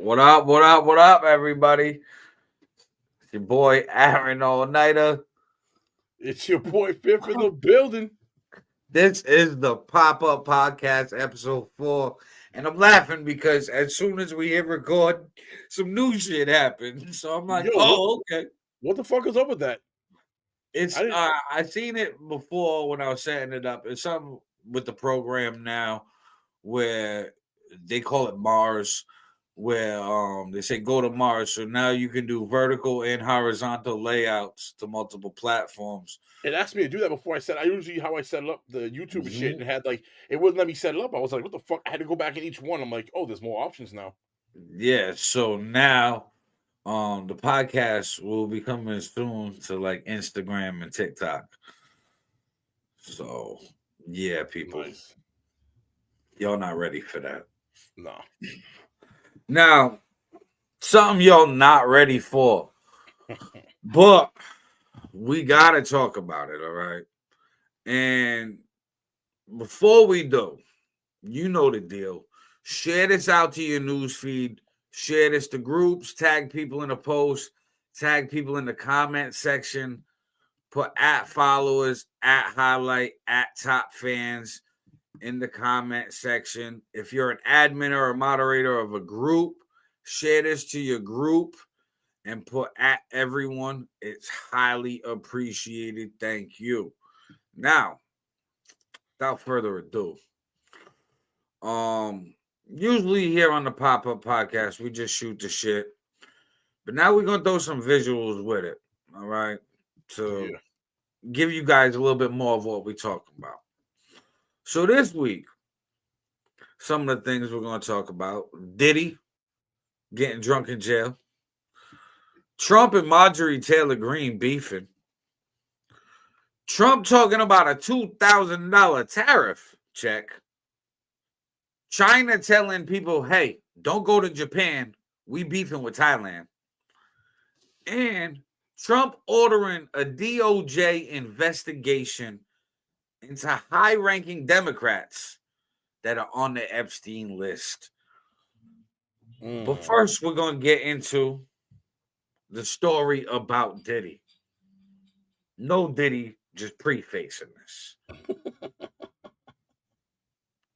What up? What up? What up, everybody? It's your boy Aaron All Nighter. It's your boy Fifth in the building. This is the Pop Up Podcast, episode 4. And I'm laughing because as soon as we hit record, some new shit happened. So I'm like, okay. What the fuck is up with that? It's I seen it before when I was setting it up. It's something with the program now where they call it Mars, where they say go to Mars. So now you can do vertical and horizontal layouts to multiple platforms. It asked me to do that before I said I usually how I set it up the YouTube shit and had like it wouldn't let me set it up. I was like, what the fuck? I had to go back in each one. I'm like, oh, there's more options now. Yeah, so now the podcast will be coming soon to like Instagram and TikTok. So yeah, people. Nice. Y'all not ready for that. No. Now, something y'all not ready for. But we gotta talk about it, all right? And before we do, you know the deal. Share this out to your news feed. Share this to groups. Tag people in the post. Tag people in the comment section. Put at followers, at highlight, at top fans in the comment section. If you're an admin or a moderator of a group, share this to your group and put at everyone. It's highly appreciated. Thank you. Now, without further ado, usually here on the Pop-Up Podcast, we just shoot the shit. But now we're gonna throw some visuals with it. All right. To give you guys a little bit more of what we're talking about. So this week, some of the things we're gonna talk about: Diddy getting drunk in jail, Trump and Marjorie Taylor Greene beefing, Trump talking about a $2,000 tariff check, China telling people, hey, don't go to Japan, we beefing with Thailand, and Trump ordering a DOJ investigation into high-ranking Democrats that are on the Epstein list. But first, we're going to get into the story about Diddy. No Diddy, just prefacing this.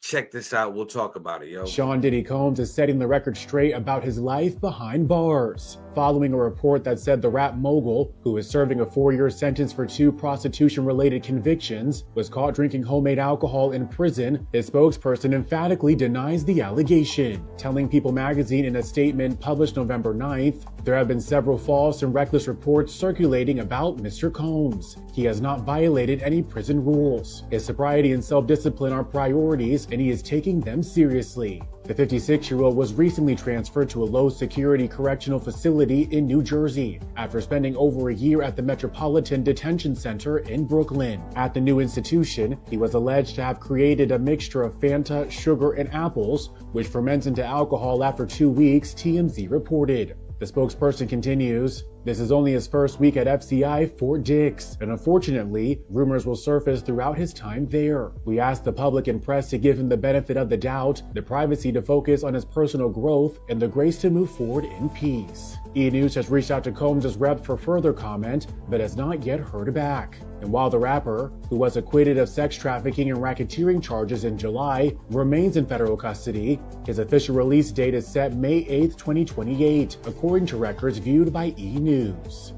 Check this out. We'll talk about it, yo. Sean Diddy Combs is setting the record straight about his life behind bars, following a report that said the rap mogul, who is serving a 4-year sentence for 2 prostitution-related convictions, was caught drinking homemade alcohol in prison. His spokesperson emphatically denies the allegation, telling People magazine in a statement published November 9th, there have been several false and reckless reports circulating about Mr. Combs. He has not violated any prison rules. His sobriety and self-discipline are priorities, and he is taking them seriously. The 56-year-old was recently transferred to a low-security correctional facility in New Jersey after spending over a year at the Metropolitan Detention Center in Brooklyn. At the new institution, he was alleged to have created a mixture of Fanta, sugar, and apples, which ferments into alcohol after 2 weeks, TMZ reported. The spokesperson continues, this is only his first week at FCI Fort Dix, and unfortunately, rumors will surface throughout his time there. We ask the public and press to give him the benefit of the doubt, the privacy to focus on his personal growth, and the grace to move forward in peace. E! News has reached out to Combs' rep for further comment, but has not yet heard back. And while the rapper, who was acquitted of sex trafficking and racketeering charges in July, remains in federal custody, his official release date is set May 8, 2028, according to records viewed by E! News.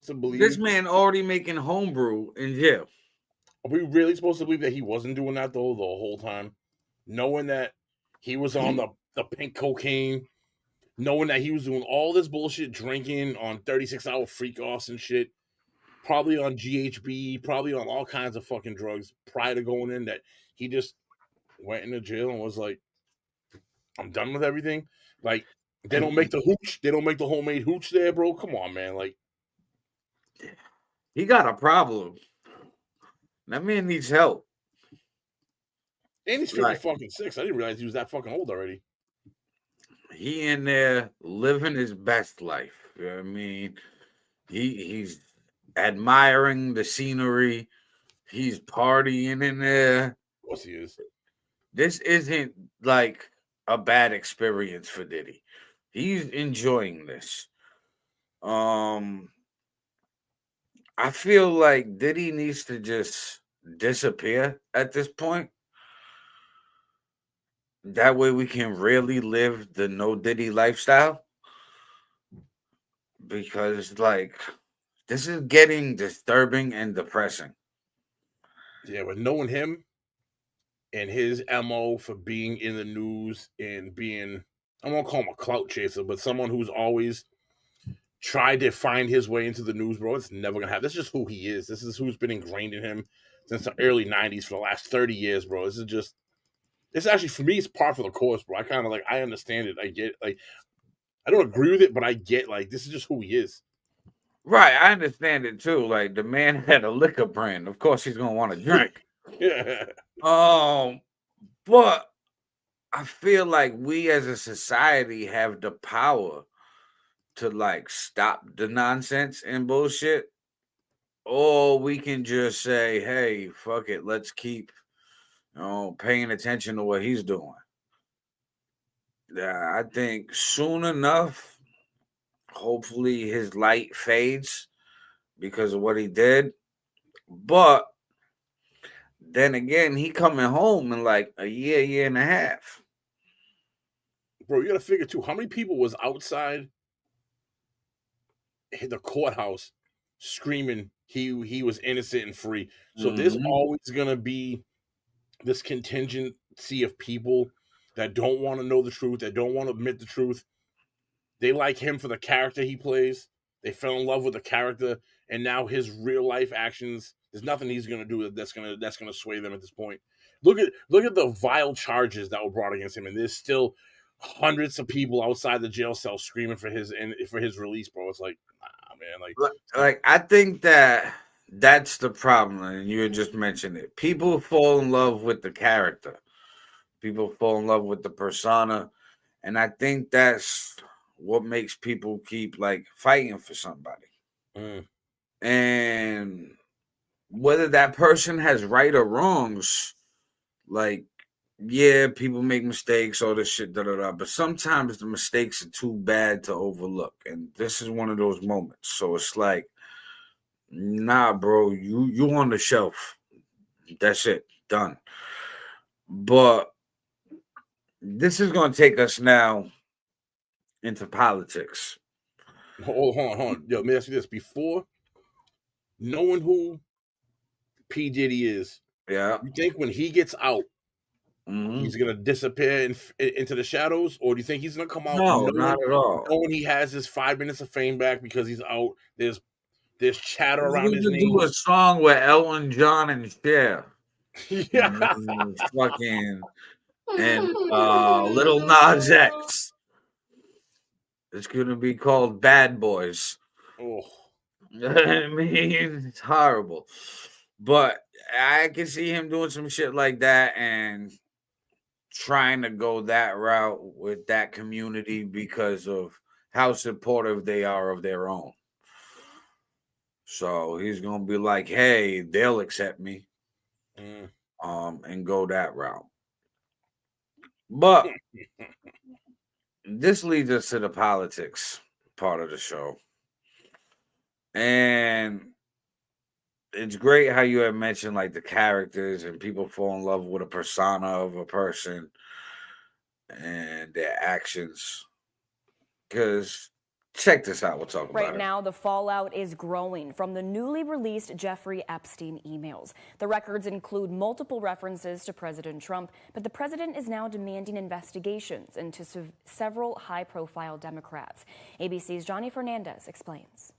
This man already making homebrew in jail. Are we really supposed to believe that he wasn't doing that though the whole time? Knowing that he was on the pink cocaine, knowing that he was doing all this bullshit, drinking on 36-hour freak-offs and shit, probably on GHB, probably on all kinds of fucking drugs prior to going in, that he just went into jail and was like, I'm done with everything. Like, they don't make the hooch. They don't make the homemade hooch there, bro. Come on, man. Like, he got a problem. That man needs help. And he's 50 fucking 6. I didn't realize he was that fucking old already. He in there living his best life. You know what I mean? He's admiring the scenery. He's partying in there. Of course he is. This isn't like a bad experience for Diddy. He's enjoying this. I feel like Diddy needs to just disappear at this point. That way we can really live the no Diddy lifestyle. Because like this is getting disturbing and depressing. Yeah, but knowing him and his MO for being in the news and being, I won't call him a clout chaser, but someone who's always tried to find his way into the news, bro, it's never gonna happen. This is just who he is. This is who's been ingrained in him since the early 90s for the last 30 years, bro. This actually, for me, it's par for the course, bro. I kind of like, I understand it. I get it. Like, I don't agree with it, but I get, like, this is just who he is. Right, I understand it too. Like the man had a liquor brand. Of course he's gonna want to drink. Yeah. But I feel like we as a society have the power to like stop the nonsense and bullshit. Or we can just say, hey, fuck it, let's keep paying attention to what he's doing. Yeah, I think soon enough, hopefully his light fades because of what he did. But then again, he coming home in like a year and a half. Bro, you gotta figure too, how many people was outside the courthouse screaming he was innocent and free. So there's always gonna be this contingency of people that don't want to know the truth, that don't want to admit the truth. They like him for the character he plays. They fell in love with the character, and now his real life actions, there's nothing he's gonna do that's gonna sway them at this point. Look at the vile charges that were brought against him, and there's still hundreds of people outside the jail cell screaming for his release, bro. It's like, nah, man, like I think that's the problem, and you had just mentioned it. People fall in love with the character. People fall in love with the persona, and I think that's what makes people keep like fighting for somebody. And whether that person has right or wrongs, like, yeah, people make mistakes, all this shit, but sometimes the mistakes are too bad to overlook, and this is one of those moments. So it's like, nah, bro, you on the shelf. That's it, done. But this is going to take us now into politics. Hold on. Yo, let me ask you this. Before knowing who P. Diddy is, yeah, you think when he gets out, he's going to disappear into the shadows? Or do you think he's going to come out not at all. knowing he has his 5 minutes of fame back because he's out? There's chatter around his name. Do a song with Elton John and Cher. Yeah. Fucking and Little Nas X. It's gonna be called Bad Boys. Oh. I mean, it's horrible. But I can see him doing some shit like that and trying to go that route with that community because of how supportive they are of their own. So he's gonna be like, hey, they'll accept me. And go that route. But this leads us to the politics part of the show. And it's great how you have mentioned like the characters and people fall in love with a persona of a person and their actions. Because check this out, we'll talk about it. Right now, the fallout is growing from the newly released Jeffrey Epstein emails. The records include multiple references to President Trump, but the president is now demanding investigations into several high-profile Democrats. ABC's Johnny Fernandez explains.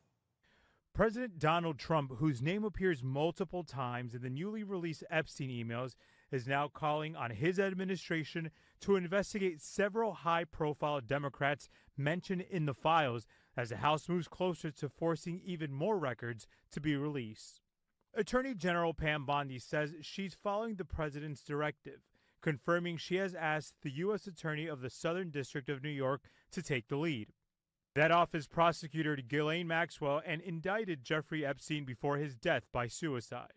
President Donald Trump, whose name appears multiple times in the newly released Epstein emails, is now calling on his administration to investigate several high-profile Democrats mentioned in the files as the House moves closer to forcing even more records to be released. Attorney General Pam Bondi says she's following the president's directive, confirming she has asked the U.S. Attorney of the Southern District of New York to take the lead. That office prosecuted Ghislaine Maxwell and indicted Jeffrey Epstein before his death by suicide.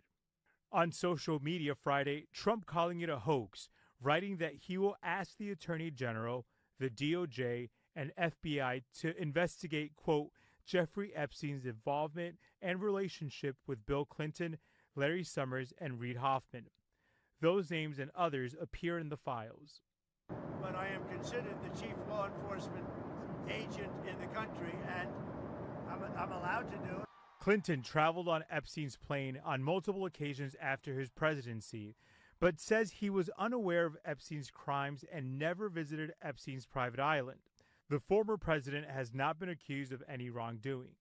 On social media Friday, Trump calling it a hoax, writing that he will ask the Attorney General, the DOJ, and FBI to investigate, quote, Jeffrey Epstein's involvement and relationship with Bill Clinton, Larry Summers, and Reid Hoffman. Those names and others appear in the files. But I am considered the chief law enforcement agent in the country, and I'm allowed to do it. Clinton traveled on Epstein's plane on multiple occasions after his presidency, but says he was unaware of Epstein's crimes and never visited Epstein's private island. The former president has not been accused of any wrongdoing.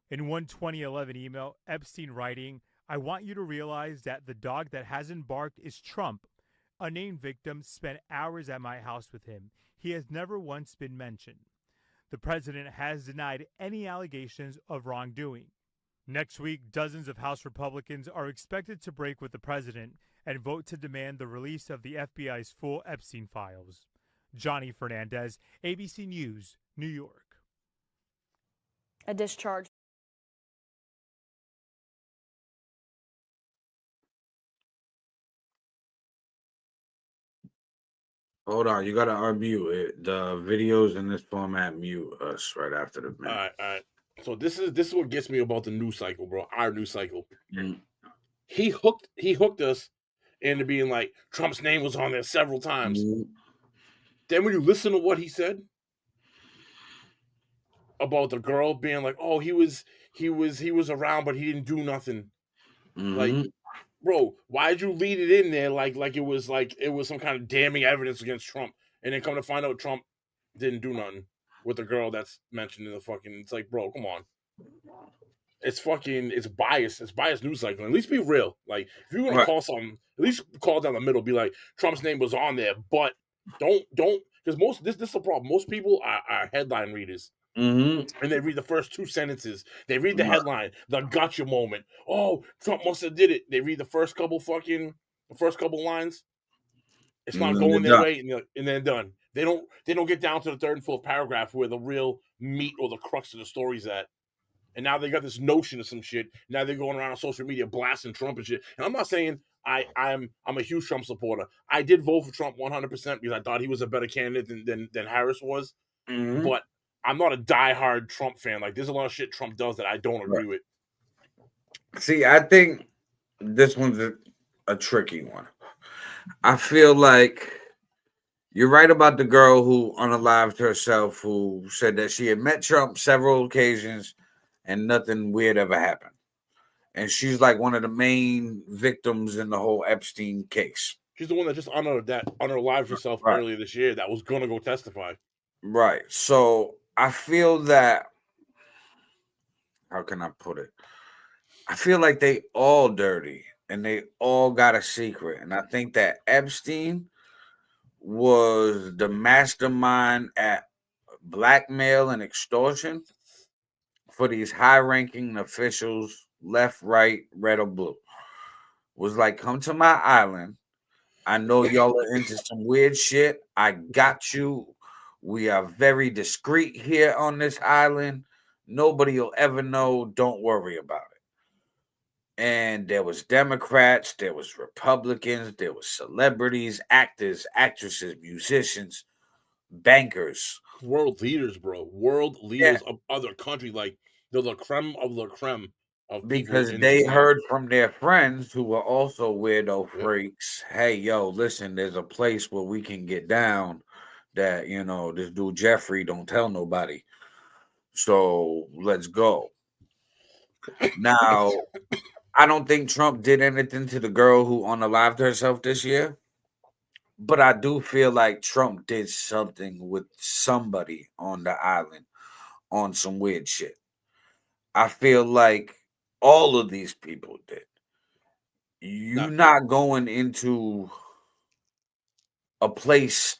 In one 2011 email, Epstein writing, I want you to realize that the dog that hasn't barked is Trump. A named victim spent hours at my house with him. He has never once been mentioned. The president has denied any allegations of wrongdoing. Next week, dozens of House Republicans are expected to break with the president and vote to demand the release of the FBI's full Epstein files. Johnny Fernandez, ABC News, New York. A discharge. Hold on, you gotta unmute it. The videos in this format mute us right after the minute. All right. So this is what gets me about the news cycle, bro. Our news cycle. Mm. He hooked us into being like Trump's name was on there several times. Mm. Then when you listen to what he said about the girl being like, oh, he was around, but he didn't do nothing. Mm-hmm. Like, bro, why'd you lead it in there like it was some kind of damning evidence against Trump, and then come to find out Trump didn't do nothing with the girl that's mentioned in the fucking. It's like, bro, come on. It's biased. It's biased news cycle. At least be real. Like, if you're gonna call something, at least call down the middle. Be like, Trump's name was on there, but don't because this is the problem. Most people are headline readers. Mm-hmm. And they read the first two sentences. They read the headline, the gotcha moment. Oh, Trump must have did it. They read the first couple lines. It's not going their way, and they're done. They don't get down to the third and fourth paragraph where the real meat or the crux of the story's at. And now they got this notion of some shit. Now they're going around on social media blasting Trump and shit. And I'm not saying I'm a huge Trump supporter. I did vote for Trump 100% because I thought he was a better candidate than Harris was. Mm-hmm. But I'm not a diehard Trump fan. Like, there's a lot of shit Trump does that I don't agree with. See, I think this one's a tricky one. I feel like you're right about the girl who unalived herself, who said that she had met Trump several occasions and nothing weird ever happened. And she's like one of the main victims in the whole Epstein case. She's the one that just unalived herself earlier this year that was going to go testify. Right. So I feel that, how can I put it? I feel like they all dirty and they all got a secret. And I think that Epstein was the mastermind at blackmail and extortion for these high-ranking officials, left, right, red, or blue. Was like, come to my island. I know y'all are into some weird shit. I got you. We are very discreet here on this island. Nobody will ever know. Don't worry about it. And there was Democrats, there was Republicans, there was celebrities, actors, actresses, musicians, bankers. World leaders, bro. World leaders of other countries. Like, they're the creme of the creme. Because they heard from their friends who were also weirdo freaks. Hey, yo, listen, there's a place where we can get down that, this dude Jeffrey don't tell nobody. So let's go. Now, I don't think Trump did anything to the girl who unalived herself this year. But I do feel like Trump did something with somebody on the island on some weird shit. I feel like all of these people did. You're not going into a place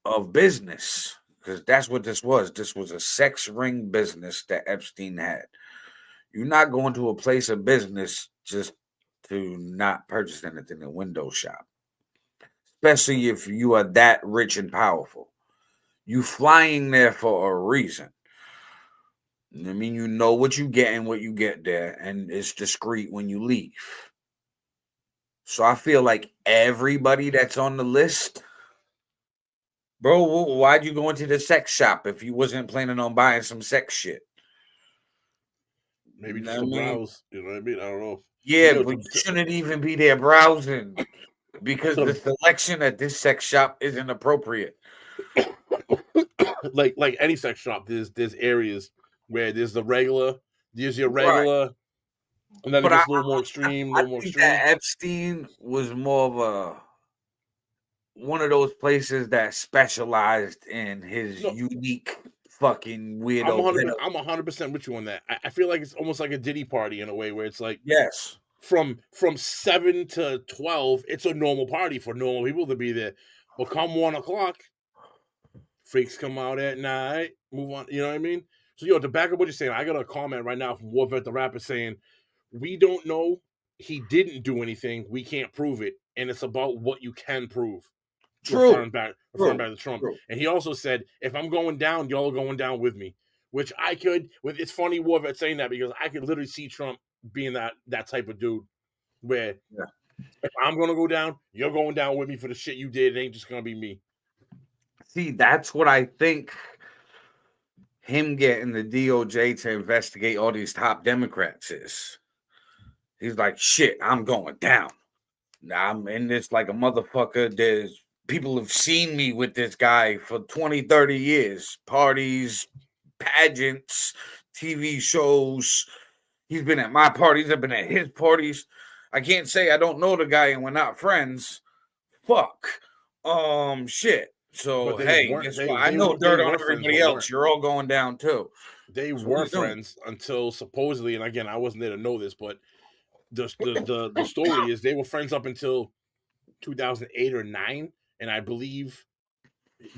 of business, because that's what this was. This was a sex ring business that Epstein had. You're not going to a place of business just to not purchase anything in a window shop, especially if you are that rich and powerful. You flying there for a reason. I mean, you know what you get and what you get there, and it's discreet when you leave. So I feel like everybody that's on the list, bro, why'd you go into the sex shop if you wasn't planning on buying some sex shit? Maybe You know just what to I mean? browse. You know what I mean? I don't know. Yeah, Yo, but you shouldn't even be there browsing because the selection at this sex shop isn't appropriate. like any sex shop, there's areas where there's your Right. regular, and then it But gets a little more extreme, a I little more think extreme. that Epstein was more of one of those places that specialized in his No, unique fucking I'm weirdo 100. pedo. I'm 100% with you on that. I feel like it's almost like a Diddy party in a way, where it's like Yes. from 7 to 12, it's a normal party for normal people to be there. But come 1 o'clock, freaks come out at night. Move on. You know what I mean? So yo, to back up what you're saying, I got a comment right now from Warvet the rapper saying, "We don't know. He didn't do anything. We can't prove it, and it's about what you can prove." True. Referring back to Trump. True. And he also said, "If I'm going down, y'all are going down with me." Which I could. With it's funny Warvet saying that, because I could literally see Trump being that type of dude where Yeah. if I'm gonna go down, you're going down with me for the shit you did. It ain't just gonna be me. See, that's what I think him getting the DOJ to investigate all these top Democrats is. He's like, shit, I'm going down. Now I'm in this like a motherfucker. There's people have seen me with this guy for 20, 30 years. Parties, pageants, TV shows. He's been at my parties. I've been at his parties. I can't say I don't know the guy and we're not friends. Fuck. Shit. So But they hey, weren't. guess They what? I they, know they dirt on were friends, everybody but else. weren't. You're all going down too. They So what were he's doing? friends until supposedly, and again, I wasn't there to know this, but the story is they were friends up until 2008 or 9, and I believe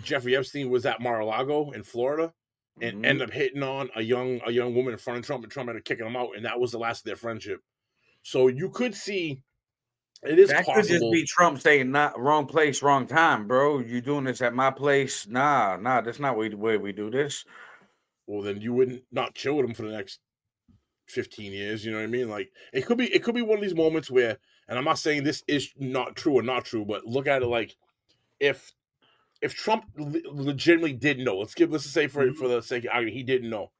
Jeffrey Epstein was at Mar-a-Lago in Florida and Mhm. ended up hitting on a young woman in front of Trump, and Trump ended up kicking him out, and that was the last of their friendship. So you could see it is That could just possible. be Trump saying, "Not wrong place, wrong time, bro. You doing this at my place? Nah, that's not where we do this." Well, then you wouldn't not chill with him for the next 15 years. You know what I mean? Like it could be one of these moments where, and I'm not saying this is not true or not true, but look at it like if Trump legitimately did know, let's just say for the sake of argument, he didn't know,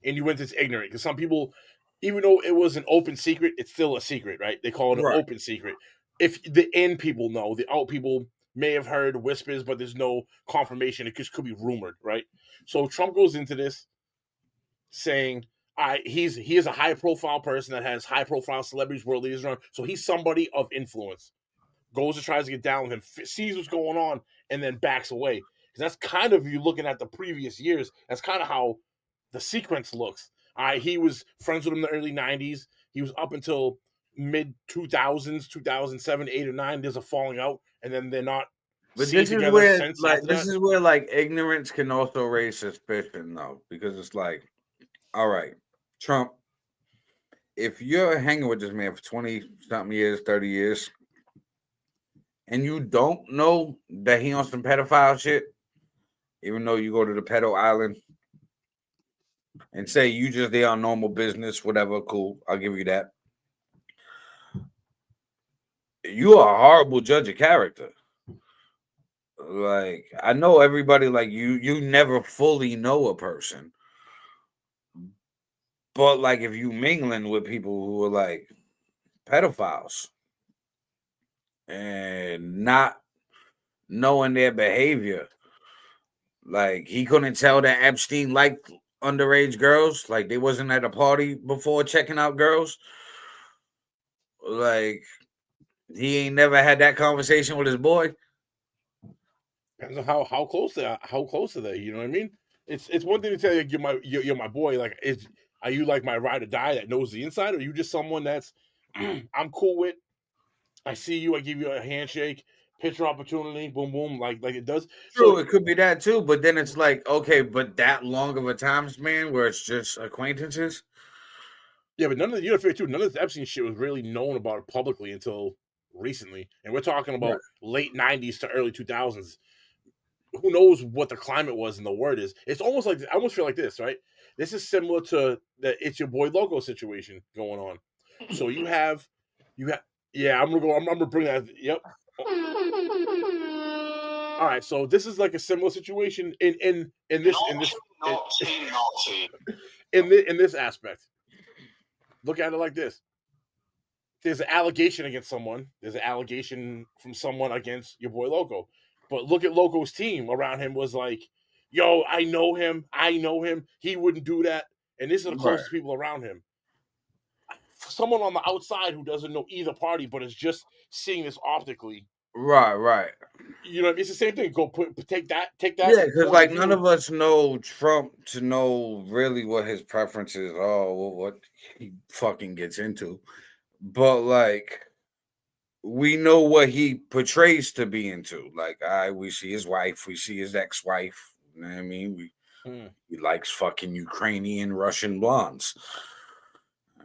and you went this ignorant, because some people, even though it was an open secret, it's still a secret, right? They call it an Right. open secret. If the in people know, the out people may have heard whispers, but there's no confirmation. It just could be rumored, right? So Trump goes into this saying, he is a high profile person that has high profile celebrities, world leaders around. So he's somebody of influence. Goes and tries to get down with him, sees what's going on, and then backs away. Because that's kind of, you looking at the previous years, that's kind of how the sequence looks. He was friends with him in the early 90s. He was up until mid 2000s, 2007, 8, or 9. There's a falling out, and then they're not But seen this is together where, since like, after this that. is where, like, ignorance can also raise suspicion, though, because it's like, all right, Trump, if you're hanging with this man for 20-something years, 30 years, and you don't know that he on some pedophile shit, even though you go to the pedo island and say you just there on normal business, whatever, cool, I'll give you that. You are a horrible judge of character. Like, I know everybody, like, you never fully know a person. But like if you mingling with people who are like pedophiles and not knowing their behavior, like he couldn't tell that Epstein liked underage girls, like they wasn't at a party before checking out girls. Like he ain't never had that conversation with his boy. Depends on how close they are. How close are they? You know what I mean? It's one thing to tell you you're my boy. Like, are you like my ride or die that knows the inside, or are you just someone that's I'm cool with? I see you. I give you a handshake, picture opportunity, boom, boom, like it does. True, So it could be that too, but then it's like, okay, but that long of a time span where it's just acquaintances. yeah, but none of the you know, too. None of this Epstein shit was really known about publicly until recently, and we're talking about late '90s to early 2000s. who knows what the climate was and the word is. It's almost like I almost feel like this, right? This is similar to the It's Your Boy Logo situation going on. So you have, yeah, I'm gonna bring that. Yep. All right, so this is like a similar situation in this aspect. Look at it like this: there's an allegation against someone. There's an allegation from someone against your boy Loco. But look at Loco's team around him was like, yo, I know him. He wouldn't do that. And these are the closest people around him. Someone on the outside who doesn't know either party, but is just seeing this optically. Right. You know, it's the same thing. Take that. Yeah, because like none of us know Trump to know really what his preferences are, what he fucking gets into. But like, we know what he portrays to be into. Like, we see his wife, we see his ex-wife. You know what I mean? He likes fucking Ukrainian, Russian blondes.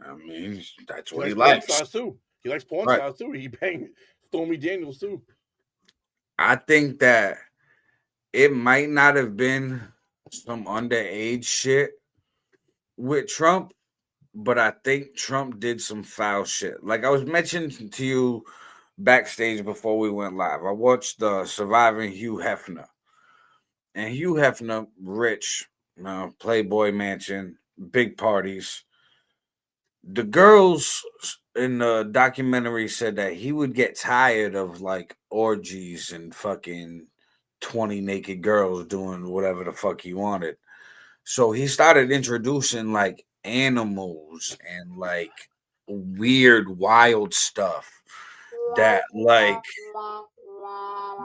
I mean, that's what he likes. Porn stars too. He likes porn stars too. He banged Stormy Daniels too. I think that it might not have been some underage shit with Trump, but I think Trump did some foul shit. Like I was mentioning to you backstage before we went live, I watched the Surviving Hugh Hefner. And Hugh Hefner, rich, Playboy mansion, big parties. The girls in the documentary said that he would get tired of like orgies and fucking 20 naked girls doing whatever the fuck he wanted. So he started introducing like animals and like weird, wild stuff that like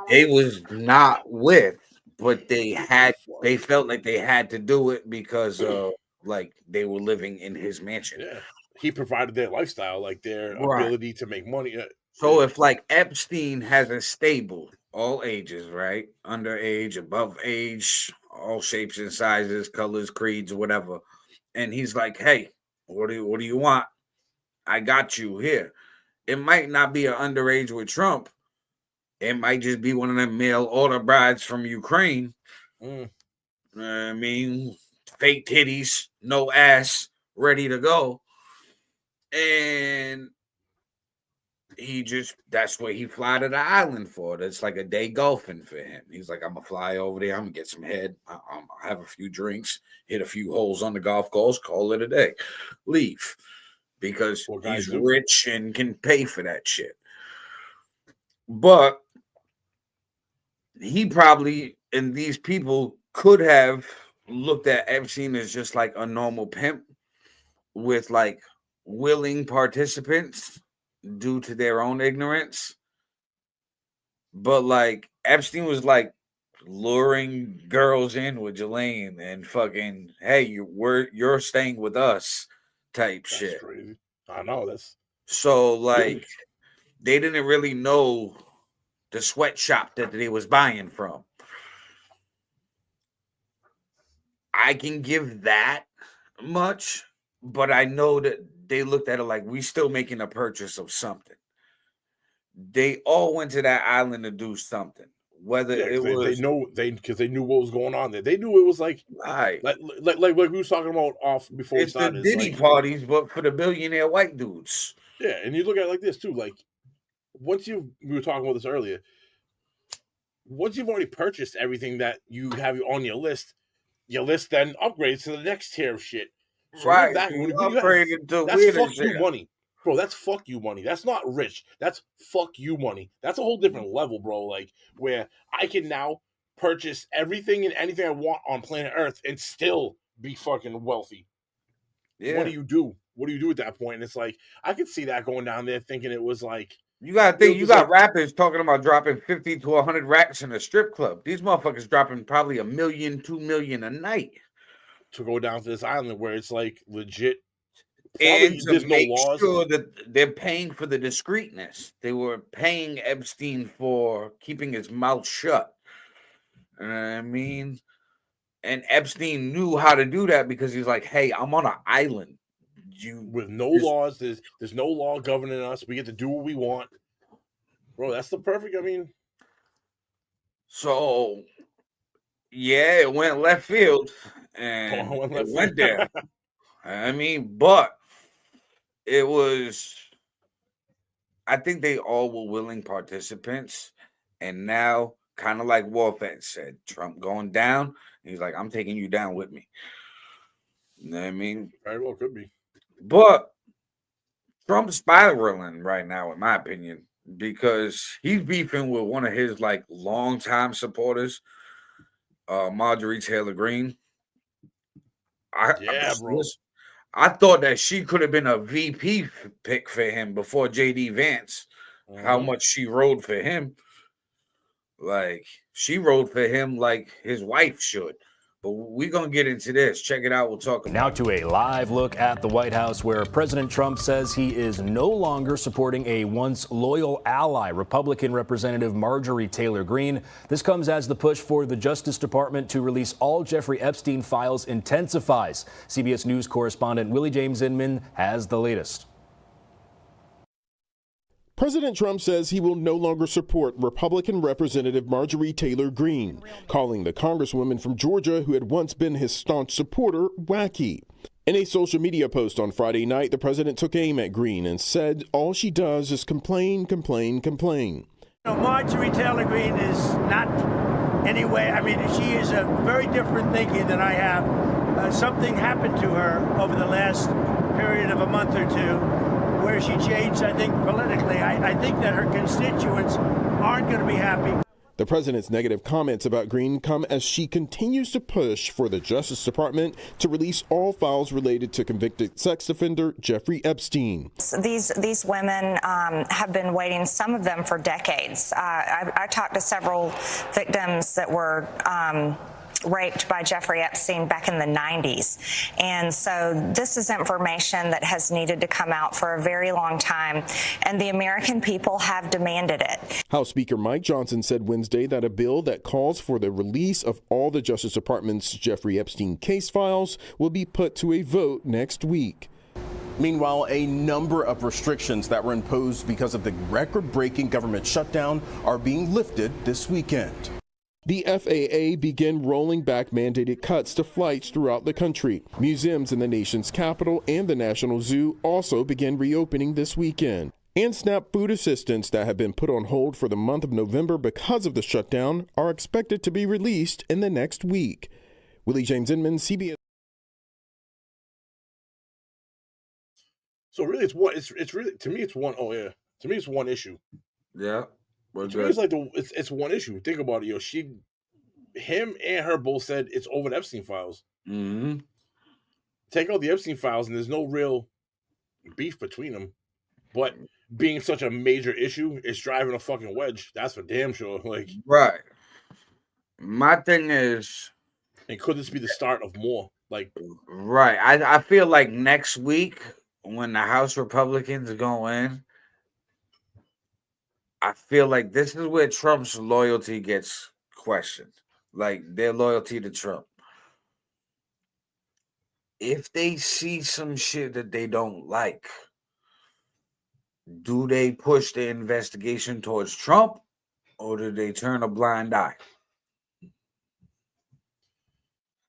they was not with, but they felt like they had to do it because like they were living in his mansion. Yeah. He provided their lifestyle, like their ability to make money. So if like Epstein has a stable, all ages, right? Underage, above age, all shapes and sizes, colors, creeds, whatever. And he's like, hey, what do you want? I got you here. It might not be an underage with Trump. It might just be one of them male order brides from Ukraine. I mean, fake titties, no ass, ready to go. And that's what he fly to the island for. That's like a day golfing for him. He's like, I'm gonna fly over there, I'm gonna get some head, I'll have a few drinks, hit a few holes on the golf course, call it a day, leave. Because he's rich and can pay for that shit. But he probably, and these people could have looked at Epstein as just like a normal pimp with like willing participants due to their own ignorance. But like Epstein was like luring girls in with Jelaine and fucking, hey, you're staying with us type shit. Crazy. I know that's so like they didn't really know the sweatshop that they was buying from. I can give that much, but I know that they looked at it like we still making a purchase of something. They all went to that island to do something. Whether it was because they knew what was going on there. They knew it was like like we were talking about off before it's we started. The Diddy parties, but for the billionaire white dudes. Yeah, and you look at it like this too. Like we were talking about this earlier. Once you've already purchased everything that you have on your list then upgrades to the next tier of shit. So right, that's fuck you money. Bro, that's fuck you money. That's not rich. That's fuck you money. That's a whole different level, bro. Like, where I can now purchase everything and anything I want on planet Earth and still be fucking wealthy. Yeah. What do you do? What do you do at that point? And it's like, I could see that going down there thinking it was like... You gotta think, you got rappers talking about dropping 50 to 100 racks in a strip club. These motherfuckers dropping probably $1 million, $2 million a night. To go down to this island where it's like legit... And to make sure that they're paying for the discreetness. They were paying Epstein for keeping his mouth shut. I mean, and Epstein knew how to do that because he's like, hey, I'm on an island. With no laws, there's no law governing us. We get to do what we want. Bro, that's the perfect, I mean. So Yeah, it went left field, and Oh, it went it left went field. there. I mean, but it was. I think they all were willing participants, and now, kind of like Wolfett said, Trump going down. He's like, I'm taking you down with me. You know what I mean? Very well could be. But Trump's spiraling right now, in my opinion, because he's beefing with one of his like longtime supporters, Marjorie Taylor Greene. Yeah, bro. I thought that she could have been a VP pick for him before JD Vance. How Mhm. much she rode for him. Like, she rode for him like his wife should. But we're going to get into this. Check it out. We'll talk about Now to a live look at the White House, where President Trump says he is no longer supporting a once loyal ally, Republican Representative Marjorie Taylor Greene. This comes as the push for the Justice Department to release all Jeffrey Epstein files intensifies. CBS News correspondent Willie James Inman has the latest. President Trump says he will no longer support Republican Representative Marjorie Taylor Greene, calling the Congresswoman from Georgia, who had once been his staunch supporter, wacky. In a social media post on Friday night, the president took aim at Greene and said all she does is complain, complain, complain. Marjorie Taylor Greene is not anyway. I mean, she is a very different thinking than I have. Something happened to her over the last period of a month or two, where she changed, I think, politically. I think that her constituents aren't going to be happy. The president's negative comments about Greene come as she continues to push for the Justice Department to release all files related to convicted sex offender Jeffrey Epstein. These women have been waiting, some of them for decades. I talked to several victims that were raped by Jeffrey Epstein back in the 90s. And so this is information that has needed to come out for a very long time, and the American people have demanded it. House Speaker Mike Johnson said Wednesday that a bill that calls for the release of all the Justice Department's Jeffrey Epstein case files will be put to a vote next week. Meanwhile, a number of restrictions that were imposed because of the record-breaking government shutdown are being lifted this weekend. The FAA began rolling back mandated cuts to flights throughout the country. Museums in the nation's capital and the National Zoo also began reopening this weekend. And SNAP food assistance that have been put on hold for the month of November because of the shutdown are expected to be released in the next week. Willie James Inman, CBS. So really, it's really, to me, it's one. Oh yeah, to me, it's one issue. Yeah. To me, it's like it's one issue. Think about it, yo. Him and her both said it's over the Epstein files. Mm-hmm. Take out the Epstein files, and there's no real beef between them. But being such a major issue, it's driving a fucking wedge. That's for damn sure. Like, right. My thing is, and could this be the start of more? Like, right. I feel like next week when the House Republicans go in, I feel like this is where Trump's loyalty gets questioned, like their loyalty to Trump. If they see some shit that they don't like, do they push the investigation towards Trump or do they turn a blind eye?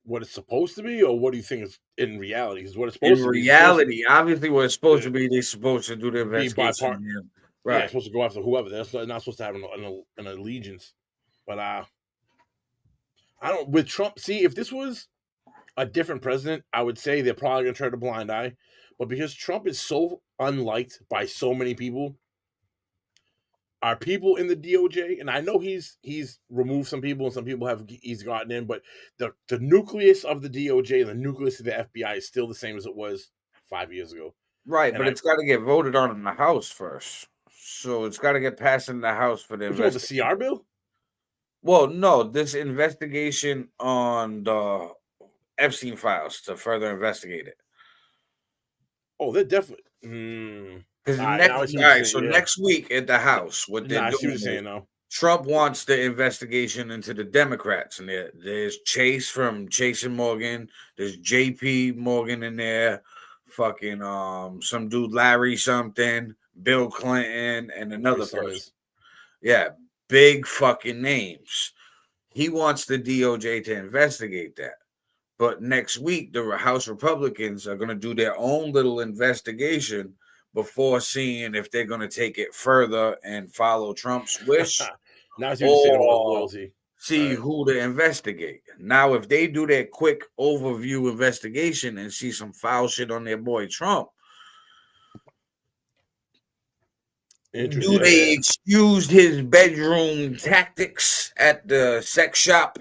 what it's supposed to be, or what do you think is in reality? Because what it's supposed In to be. reality, obviously, what it's supposed to be, they're supposed to do the Be investigation. Yeah, Right. it's supposed to go after whoever. They're not supposed to have an allegiance. But I don't. With Trump, see, if this was a different president, I would say they're probably gonna turn a blind eye. But because Trump is so unliked by so many people, are people in the DOJ, and I know he's removed some people and some people he's gotten in, but the nucleus of the DOJ and the nucleus of the FBI is still the same as it was 5 years ago. Right, but it's got to get voted on in the House first. So it's got to get passed in the House for the investigation. The CR bill? Well, no, this investigation on the Epstein files to further investigate it. Oh, they're definitely. Because next week at the House, what they're doing, Trump wants the investigation into the Democrats, and there's Chase from Chase and Morgan, there's JP Morgan in there, fucking some dude Larry something, Bill Clinton, and another person. Yeah, big fucking names. He wants the DOJ to investigate that. But next week, the House Republicans are going to do their own little investigation before seeing if they're going to take it further and follow Trump's wish Now I see what you're saying about or loyalty. see who to investigate. Now, if they do their quick overview investigation and see some foul shit on their boy Trump, do they excuse his bedroom tactics at the sex shop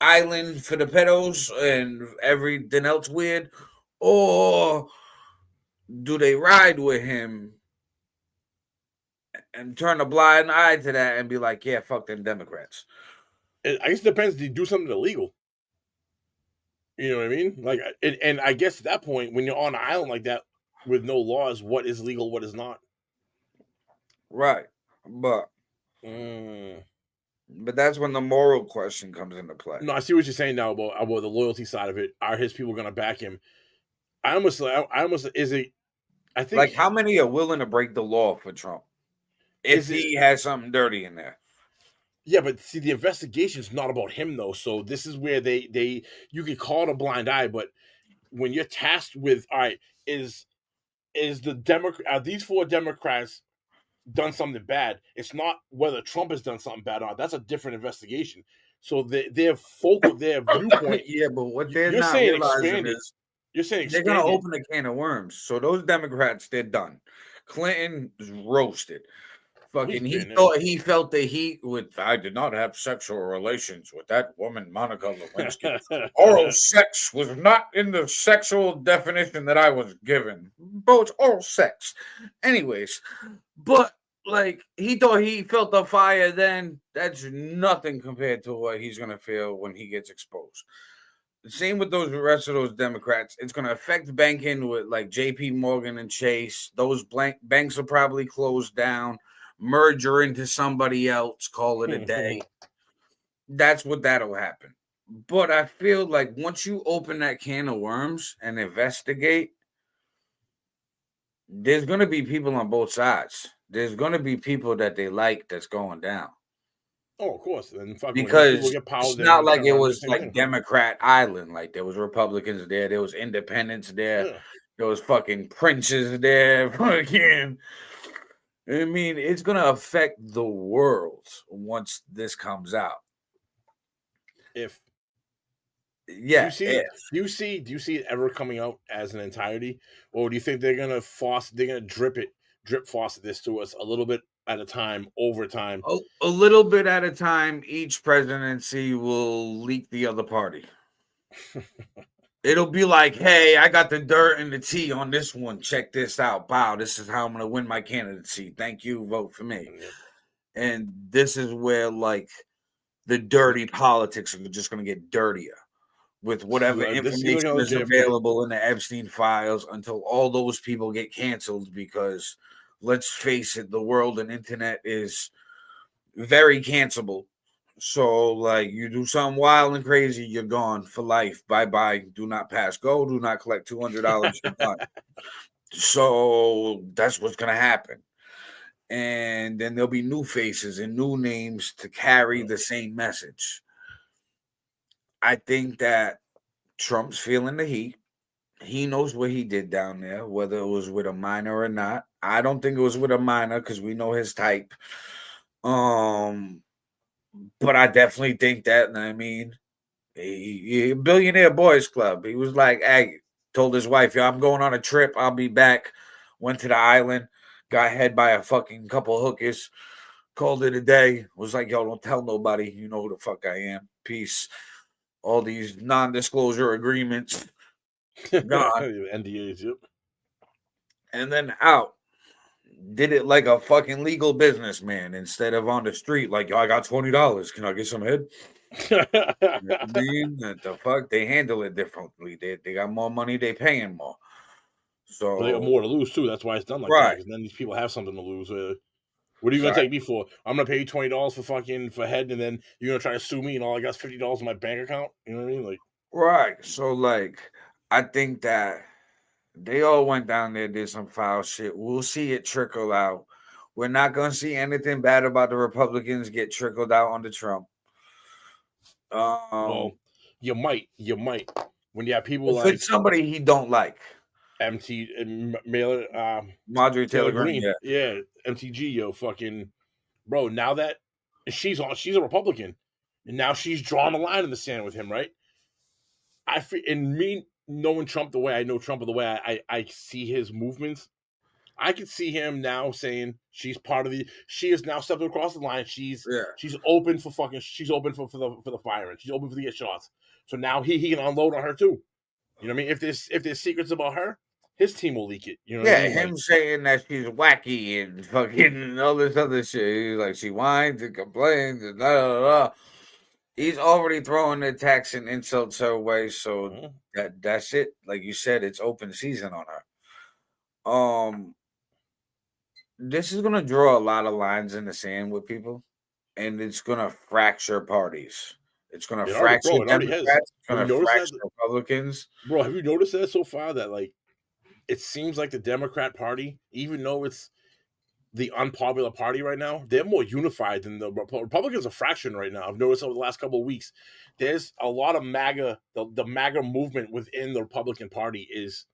island for the pedos and everything else weird? Or do they ride with him and turn a blind eye to that and be like, yeah, fuck them Democrats? I guess it depends. Do you do something illegal? You know what I mean? Like, and I guess at that point, when you're on an island like that with no laws, what is legal, what is not? Right. But that's when the moral question comes into play. No, I see what you're saying now about the loyalty side of it. Are his people going to back him? I almost is it? I think like how many are willing to break the law for Trump if he has something dirty in there? Yeah, but see, the investigation's not about him though. So this is where they you can call it a blind eye, but when you're tasked with, all right, is the are these 4 Democrats done something bad? It's not whether Trump has done something bad or not. That's a different investigation. So their focal, their viewpoint. Yeah, but what they're not realizing is you're saying they're going to open a can of worms. So those Democrats, they're done. Clinton is roasted. Fucking, he felt the heat with. I did not have sexual relations with that woman, Monica Lewinsky. Oral sex was not in the sexual definition that I was given. But it's oral sex, anyways. But like he thought he felt the fire then. That's nothing compared to what he's gonna feel when he gets exposed. Same with the rest of those Democrats. It's going to affect banking with like JP Morgan and Chase. Those banks will probably close down, merger into somebody else, call it a day. That's what that'll happen. But I feel like once you open that can of worms and investigate, there's going to be people on both sides. There's going to be people that they like that's going down. Oh, of course. And because it's not like it was like Democrat Island. Like there was Republicans there, there was independents there, there was fucking princes there. Fucking, I mean, it's gonna affect the world once this comes out. Do you see it ever coming out as an entirety, or do you think they're gonna drip faucet this to us a little bit at a time, over time? A little bit at a time. Each presidency will leak the other party. It'll be like, hey, I got the dirt and the tea on this one. Check this out. Wow, this is how I'm going to win my candidacy. Thank you. Vote for me. And this is where, like, the dirty politics are just going to get dirtier with whatever information is available in the Epstein files until all those people get canceled because, let's face it, the world and internet is very cancelable. So, like, you do something wild and crazy, you're gone for life. Bye-bye. Do not pass go. Do not collect $200. You're done. So that's what's going to happen. And then there'll be new faces and new names to carry the same message. I think that Trump's feeling the heat. He knows what he did down there, whether it was with a minor or not. I don't think it was with a minor because we know his type. But I definitely think that, I mean, a billionaire boys club. He was like, hey, told his wife, yo, I'm going on a trip. I'll be back. Went to the island, got head by a fucking couple hookers, called it a day. Was like, yo, don't tell nobody. You know who the fuck I am. Peace. All these non-disclosure agreements. Gone. NDAs, yep. And then out. Did it like a fucking legal businessman instead of on the street. Like, yo, I got $20. Can I get some head? The fuck? They handle it differently. They got more money. They paying more. So they got more to lose too. That's why it's done like that. And then these people have something to lose. What are you gonna take me for? I'm gonna pay you $20 for head, and then you're gonna try to sue me, and all I got is $50 in my bank account. You know what I mean? Like, right. So like, I think that they all went down there, did some foul shit. We'll see it trickle out. We're not going to see anything bad about the Republicans get trickled out onto Trump. Well, you might when you have people if like it's somebody he don't like. Marjorie Taylor Greene, yeah, MTG, yo, fucking bro. Now that she's a Republican, and now she's drawn a line in the sand with him, right? And me knowing Trump the way I know Trump, or the way I see his movements, I could see him now saying she's part of she is now stepping across the line. She's open for she's open for the firing. She's open for the get shots. So now he can unload on her too. You know what I mean? If there's secrets about her, his team will leak it. You know what I mean? Him saying that she's wacky and fucking all this other shit. He's like, she whines and complains and blah, blah, blah. He's already throwing attacks and insults her way, so that's it. Like you said, it's open season on her. This is gonna draw a lot of lines in the sand with people, and it's gonna fracture parties. It's gonna fracture Democrats. It's gonna fracture Republicans. Bro, have you noticed that so far? That like, it seems like the Democrat Party, even though it's the unpopular party right now, they're more unified than the Republicans. A fraction right now. I've noticed over the last couple of weeks, there's a lot of MAGA. The MAGA movement within the Republican Party is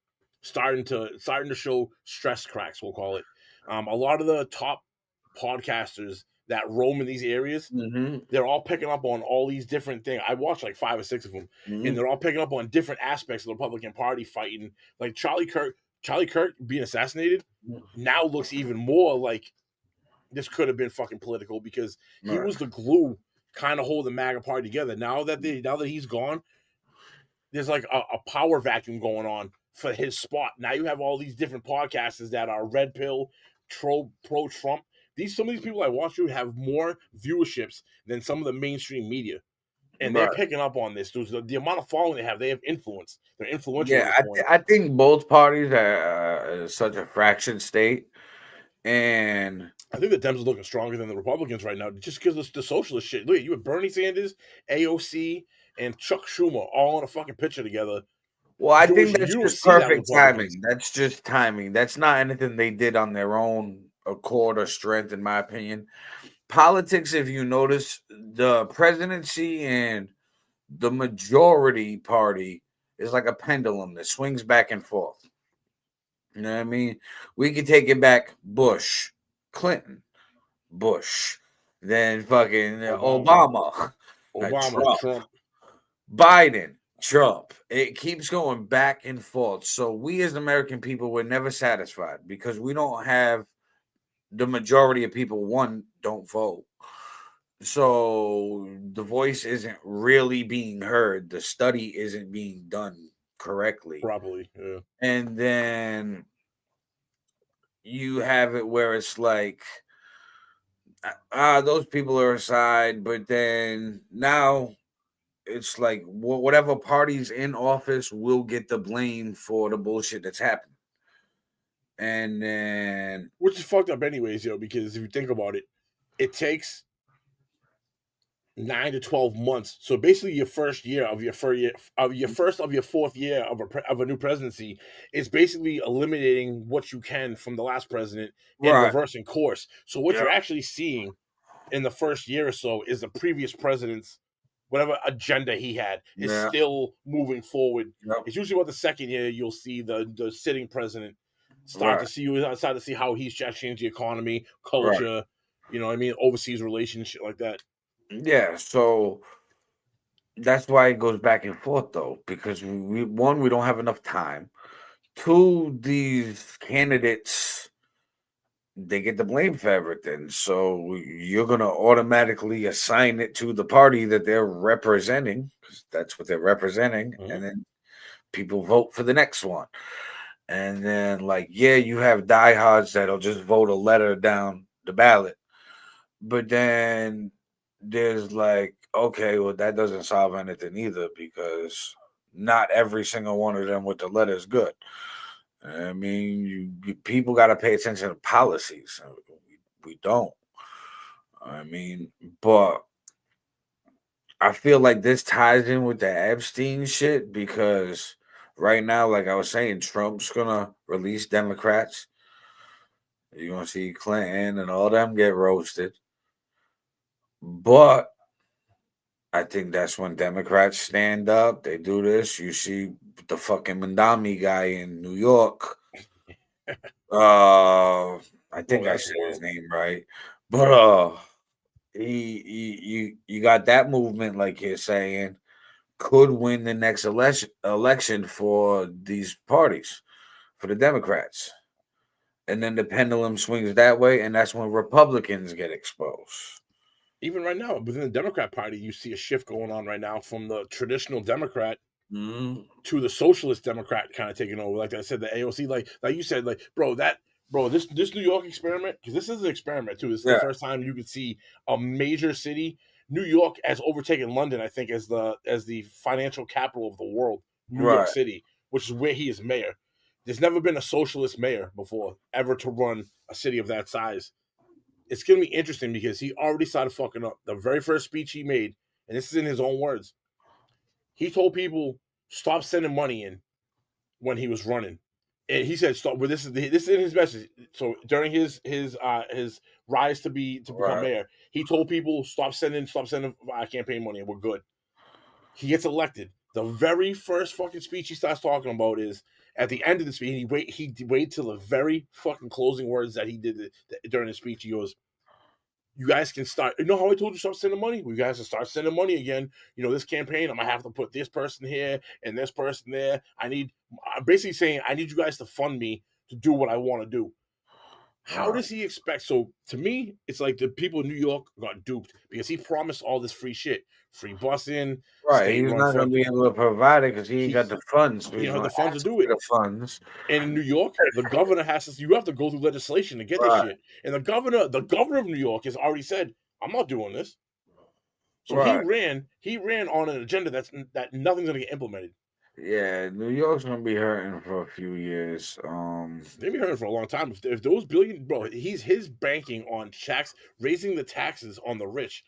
starting to show stress cracks. We'll call it. A lot of the top podcasters that roam in these areas, they're all picking up on all these different things. I watched like 5 or 6 of them, and they're all picking up on different aspects of the Republican Party fighting. Like Charlie Kirk being assassinated now looks even more like this could have been fucking political, because he was the glue kind of holding the MAGA party together. Now that he's gone, there's like a power vacuum going on for his spot. Now you have all these different podcasters that are red pill, pro Trump. Some of these people I watch have more viewerships than some of the mainstream media, and they're picking up on this. The amount of following they have influence. They're influential. Yeah, I think both parties are such a fraction state, and I think the Dems are looking stronger than the Republicans right now, just because of the socialist shit. Look, you have Bernie Sanders, AOC, and Chuck Schumer all in a fucking picture together. Well, I think that's just perfect timing. That's just timing. That's not anything they did on their own accord or strength, in my opinion. Politics, if you notice, the presidency and the majority party is like a pendulum that swings back and forth. You know what I mean? We could take it back: Bush, Clinton, Bush, then fucking Obama, Trump, Biden, Trump. It keeps going back and forth. So we as American people, we're never satisfied because we don't have the majority of people, don't vote. So the voice isn't really being heard. The study isn't being done correctly. Probably, yeah. And then you have it where it's like, those people are aside, but then now it's like whatever party's in office will get the blame for the bullshit that's happening. And then, which is fucked up anyways, because if you think about it, it takes 9 to 12 months. So basically your first year of your fourth year of a new presidency is basically eliminating what you can from the last president and reversing course. So what you're actually seeing in the first year or so is the previous president's whatever agenda he had is still moving forward. It's usually about the second year you'll see the sitting president start to see how he's changed the economy, culture, you know what I mean, overseas relations, shit like that. Yeah, so that's why it goes back and forth, though, because we don't have enough time. 2, these candidates, they get the blame for everything. So you're going to automatically assign it to the party that they're representing, because that's what they're representing, and then people vote for the next one. And then, you have diehards that'll just vote a letter down the ballot. But then there's okay, well, that doesn't solve anything either, because not every single one of them with the letter is good. I mean, people got to pay attention to policies. We don't. I mean, but I feel like this ties in with the Epstein shit, because right now, like I was saying, Trump's going to release Democrats. You're going to see Clinton and all them get roasted. But I think that's when Democrats stand up. They do this. You see the fucking Mandami guy in New York. I think I said his name right, but you got that movement, like you're saying, could win the next election for these parties, for the Democrats, and then the pendulum swings that way, and that's when Republicans get exposed. Even right now, within the Democrat Party, you see a shift going on right now from the traditional Democrat to the socialist Democrat kind of taking over. Like I said, the AOC, like you said, like this New York experiment, because this is an experiment too. This is the first time you could see a major city. New York has overtaken London, I think, as the financial capital of the world. New York City, which is where he is mayor. There's never been a socialist mayor before ever to run a city of that size. It's going to be interesting because he already started fucking up. The very first speech he made, and this is in his own words, he told people stop sending money in when he was running, and he said stop. But this is in his message. So during his rise to become mayor, he told people stop sending campaign money, and we're good. He gets elected. The very first fucking speech he starts talking about is at the end of the speech. He waited till the very fucking closing words that he did during the speech. He goes, "You guys can start. You know how I told you start sending money? Well, you guys can start sending money again. You know, this campaign, I'm gonna have to put this person here and this person there. I'm basically saying I need you guys to fund me to do what I want to do." How does he expect? So to me, it's like the people in New York got duped because he promised all this free shit, free busing. Right, he's not going to be able to provide it because he ain't got the funds. He don't have the funds to do it. The funds. And in New York, the governor you have to go through legislation to get this shit. And the governor of New York has already said, "I'm not doing this." So he ran on an agenda that nothing's going to get implemented. Yeah, New York's gonna be hurting for a few years. They've been hurting for a long time. If those billion, bro, his banking on raising the taxes on the rich,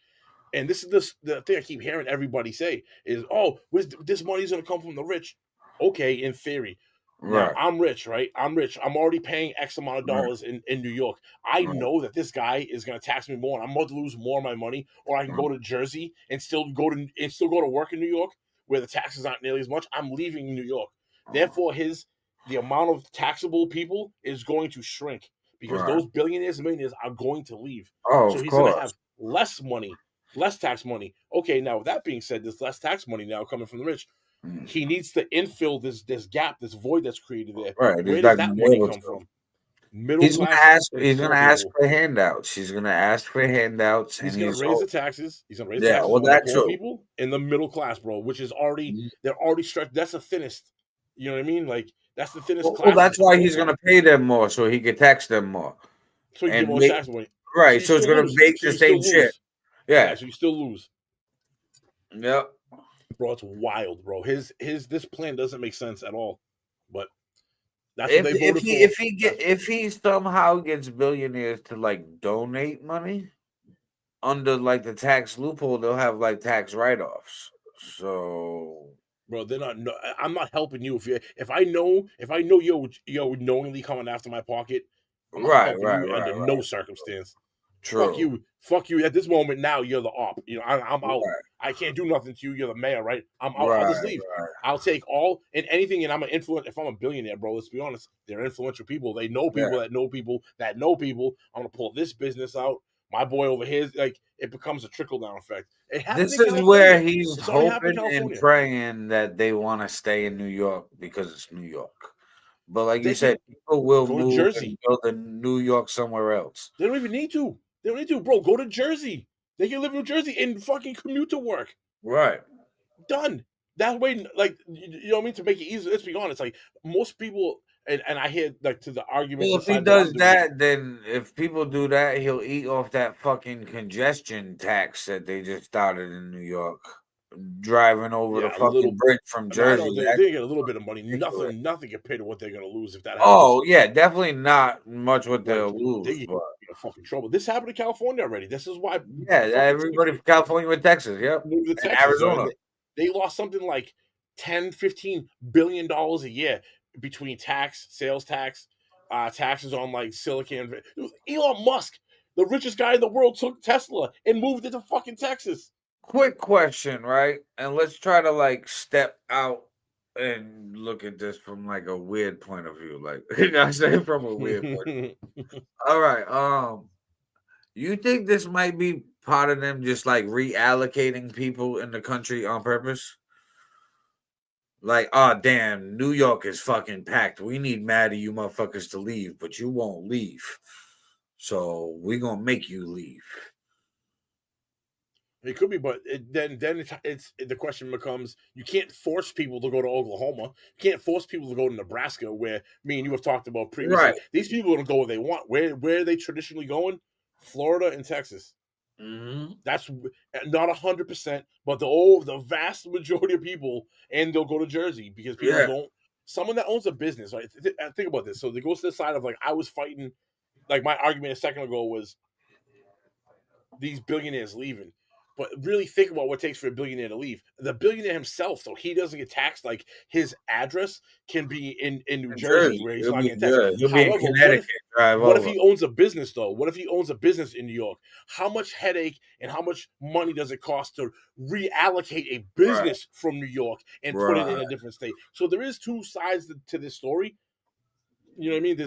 and this is the thing I keep hearing everybody say is, "Oh, this money's gonna come from the rich." Okay, in theory. Now, I'm rich, right? I'm rich. I'm already paying X amount of dollars in New York. I know that this guy is going to tax me more, and I'm going to lose more of my money, or I can go to Jersey and still go to work in New York, where the taxes aren't nearly as much. I'm leaving New York. Therefore, the amount of taxable people is going to shrink because those billionaires and millionaires are going to leave. Oh, so he's going to have less money, less tax money. Okay, now with that being said, there's less tax money now coming from the rich. He needs to infill this gap, this void that's created there. Right. Where does that money come from? He's going to ask for handouts. He's going to ask for handouts. He's going to raise the taxes. He's going to raise the taxes on the poor people in the middle class, bro, which is they're already stretched. That's the thinnest. You know what I mean? Like, that's the thinnest class. Well, that's why he's going to pay them more so he can tax them more. So you get more tax money. Right. So it's going to make the same shit. Yeah. So you still lose. Yep. Bro, it's wild, bro. This plan doesn't make sense at all. But that's what they voted for. If he somehow gets billionaires to like donate money under like the tax loophole, they'll have like tax write-offs. So, bro, I'm not helping you if I know you're knowingly coming after my pocket. I'm not helping you under no circumstance. True. Fuck you. At this moment now, you're the op. You know, I'm out. Right. I can't do nothing to you. You're the mayor, right? I'm out. I'll just leave. Right. I'll take all and anything, and I'm an influence. If I'm a billionaire, bro, let's be honest. They're influential people. They know people that know people that know people. I'm gonna pull this business out. My boy over here, like it becomes a trickle down effect. This is where he's hoping and praying that they want to stay in New York because it's New York. But like you said, people will move and go to New York somewhere else. They don't even need to. They don't need to, bro. Go to Jersey. They can live in New Jersey and fucking commute to work. Right. Done. That way, like, you know what I mean? To make it easy, let's be honest. Like, most people, and I hear, like, to the argument. Well, if he does that, then if people do that, he'll eat off that fucking congestion tax that they just started in New York. Driving over the fucking bridge from Jersey. They get a little bit of money. Nothing compared to what they're going to lose if that happens. Oh, yeah, definitely not much what they'll lose. They get in fucking trouble. This happened in California already. This is why. Yeah, everybody from California with Texas. Yep. Moved to Texas, Arizona. Right? They lost something like $10-15 billion a year between sales tax, taxes on like Silicon. It was Elon Musk, the richest guy in the world, took Tesla and moved it to fucking Texas. quick question, right? And let's try to like step out and look at this from like a weird point of view. Like you gotta say from a weird point of view. All right. You think this might be part of them just like reallocating people in the country on purpose? Like, oh damn, New York is fucking packed. We need mad at you motherfuckers to leave, but you won't leave. So we're gonna make you leave. It could be, but then it's the question becomes: you can't force people to go to Oklahoma. You can't force people to go to Nebraska, where me and you have talked about previously. Right. These people are going to go where they want. Where are they traditionally going? Florida and Texas. Mm-hmm. That's not 100%, but the vast majority of people, and they'll go to Jersey because people don't. Someone that owns a business, right? Think about this. So they goes to the side of like I was fighting, like my argument a second ago was these billionaires leaving. But really think about what it takes for a billionaire to leave. The billionaire himself, so he doesn't get taxed, like his address can be in New Jersey, where he's not getting taxed. He'll be in Connecticut. What if he owns a business, though? What if he owns a business in New York? How much headache and how much money does it cost to reallocate a business from New York and put it in a different state? So there is two sides to this story. You know what I mean?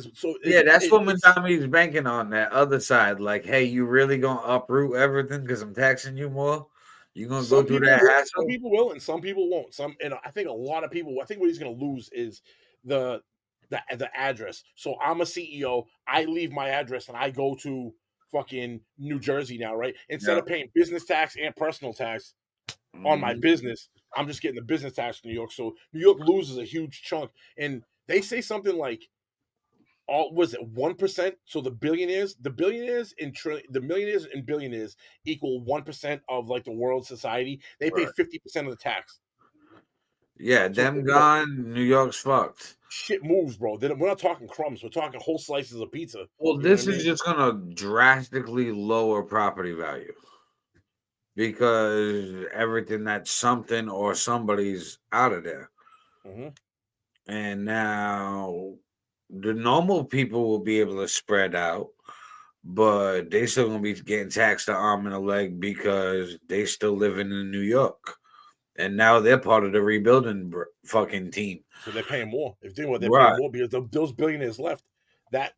That's what Mandami's banking on, that other side. Like, hey, you really gonna uproot everything because I'm taxing you more? You gonna go through that hassle? Some people will, and some people won't. And I think a lot of people. I think what he's gonna lose is the address. So I'm a CEO. I leave my address and I go to fucking New Jersey now, right? Instead of paying business tax and personal tax on my business, I'm just getting the business tax in New York. So New York loses a huge chunk, and they say something like, was it 1%? So the millionaires and billionaires equal 1% of like the world society. They pay 50% of the tax. Yeah, them gone. New York's fucked. Shit moves, bro. We're not talking crumbs. We're talking whole slices of pizza. Well, this is just gonna drastically lower property value because everything that's something or somebody's out of there, and now the normal people will be able to spread out, but they still gonna be getting taxed an arm and a leg because they still living in New York, and now they're part of the rebuilding fucking team. So they're paying more. If they want, they're paying more because those billionaires left. That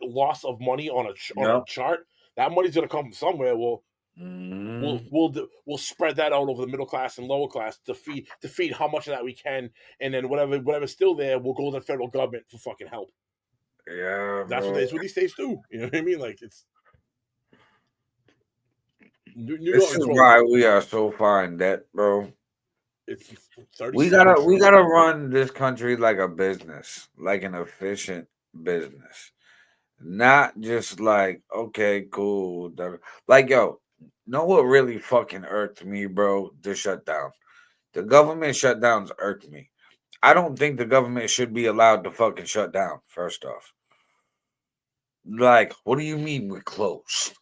loss of money on a chart, that money's gonna come from somewhere. Well, we'll spread that out over the middle class and lower class to feed how much of that we can, and then whatever's still there, we'll go to the federal government for fucking help. Yeah, that's what these states do. You know what I mean? Like it's New York is why we are so far in debt, bro. It's we gotta run this country like a business, like an efficient business, not just like okay, cool. Like yo. Know what really fucking irked me, bro? The shutdown. The government shutdowns irked me. I don't think the government should be allowed to fucking shut down, first off. Like, what do you mean we're closed?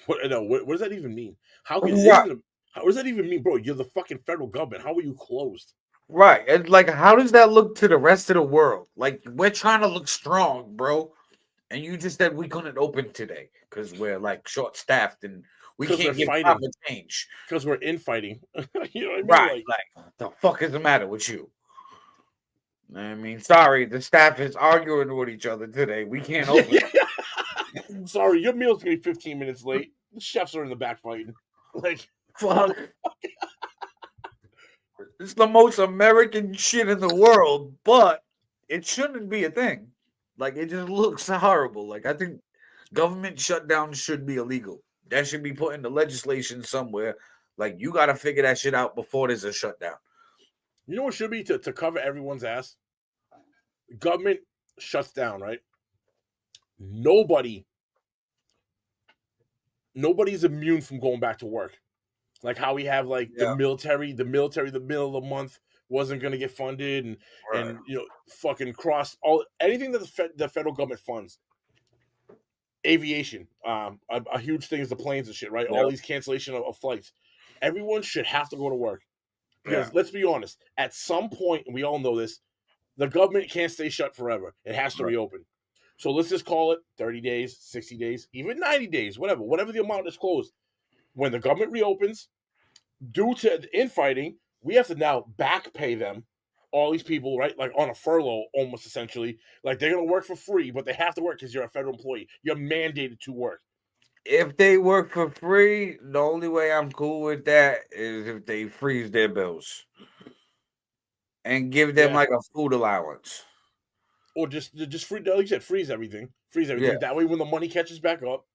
What does that even mean? What does that even mean, bro? You're the fucking federal government. How are you closed? Right. And like, how does that look to the rest of the world? Like, we're trying to look strong, bro. And you just said we couldn't open today because we're like short-staffed and we can't get proper change because we're infighting. You know what I mean? Right? Like, the fuck is the matter with you? I mean, sorry, the staff is arguing with each other today. We can't open. Sorry, your meal's gonna be 15 minutes late. The chefs are in the back fighting. Like, fuck. It's the most American shit in the world, but it shouldn't be a thing. Like, it just looks horrible. Like, I think government shutdown should be illegal. That should be put into legislation somewhere. Like, you got to figure that shit out before there's a shutdown. You know what should be to cover everyone's ass? Government shuts down, right? Nobody's immune from going back to work. Like how we have like the military, the middle of the month wasn't going to get funded and you know, fucking cross anything that the federal government funds. Aviation, a huge thing is the planes and shit, right? Yep. All these cancellation of flights. Everyone should have to go to work. Because let's be honest, at some point, and we all know this, the government can't stay shut forever. It has to reopen. So let's just call it 30 days, 60 days, even 90 days, whatever the amount is closed. When the government reopens, due to the infighting, we have to now back pay them, all these people, right? Like on a furlough, almost essentially. Like they're gonna work for free, but they have to work because you're a federal employee. You're mandated to work. If they work for free, the only way I'm cool with that is if they freeze their bills and give them like a food allowance. Or just free, like you said, freeze everything. Freeze everything. Yeah. That way, when the money catches back up,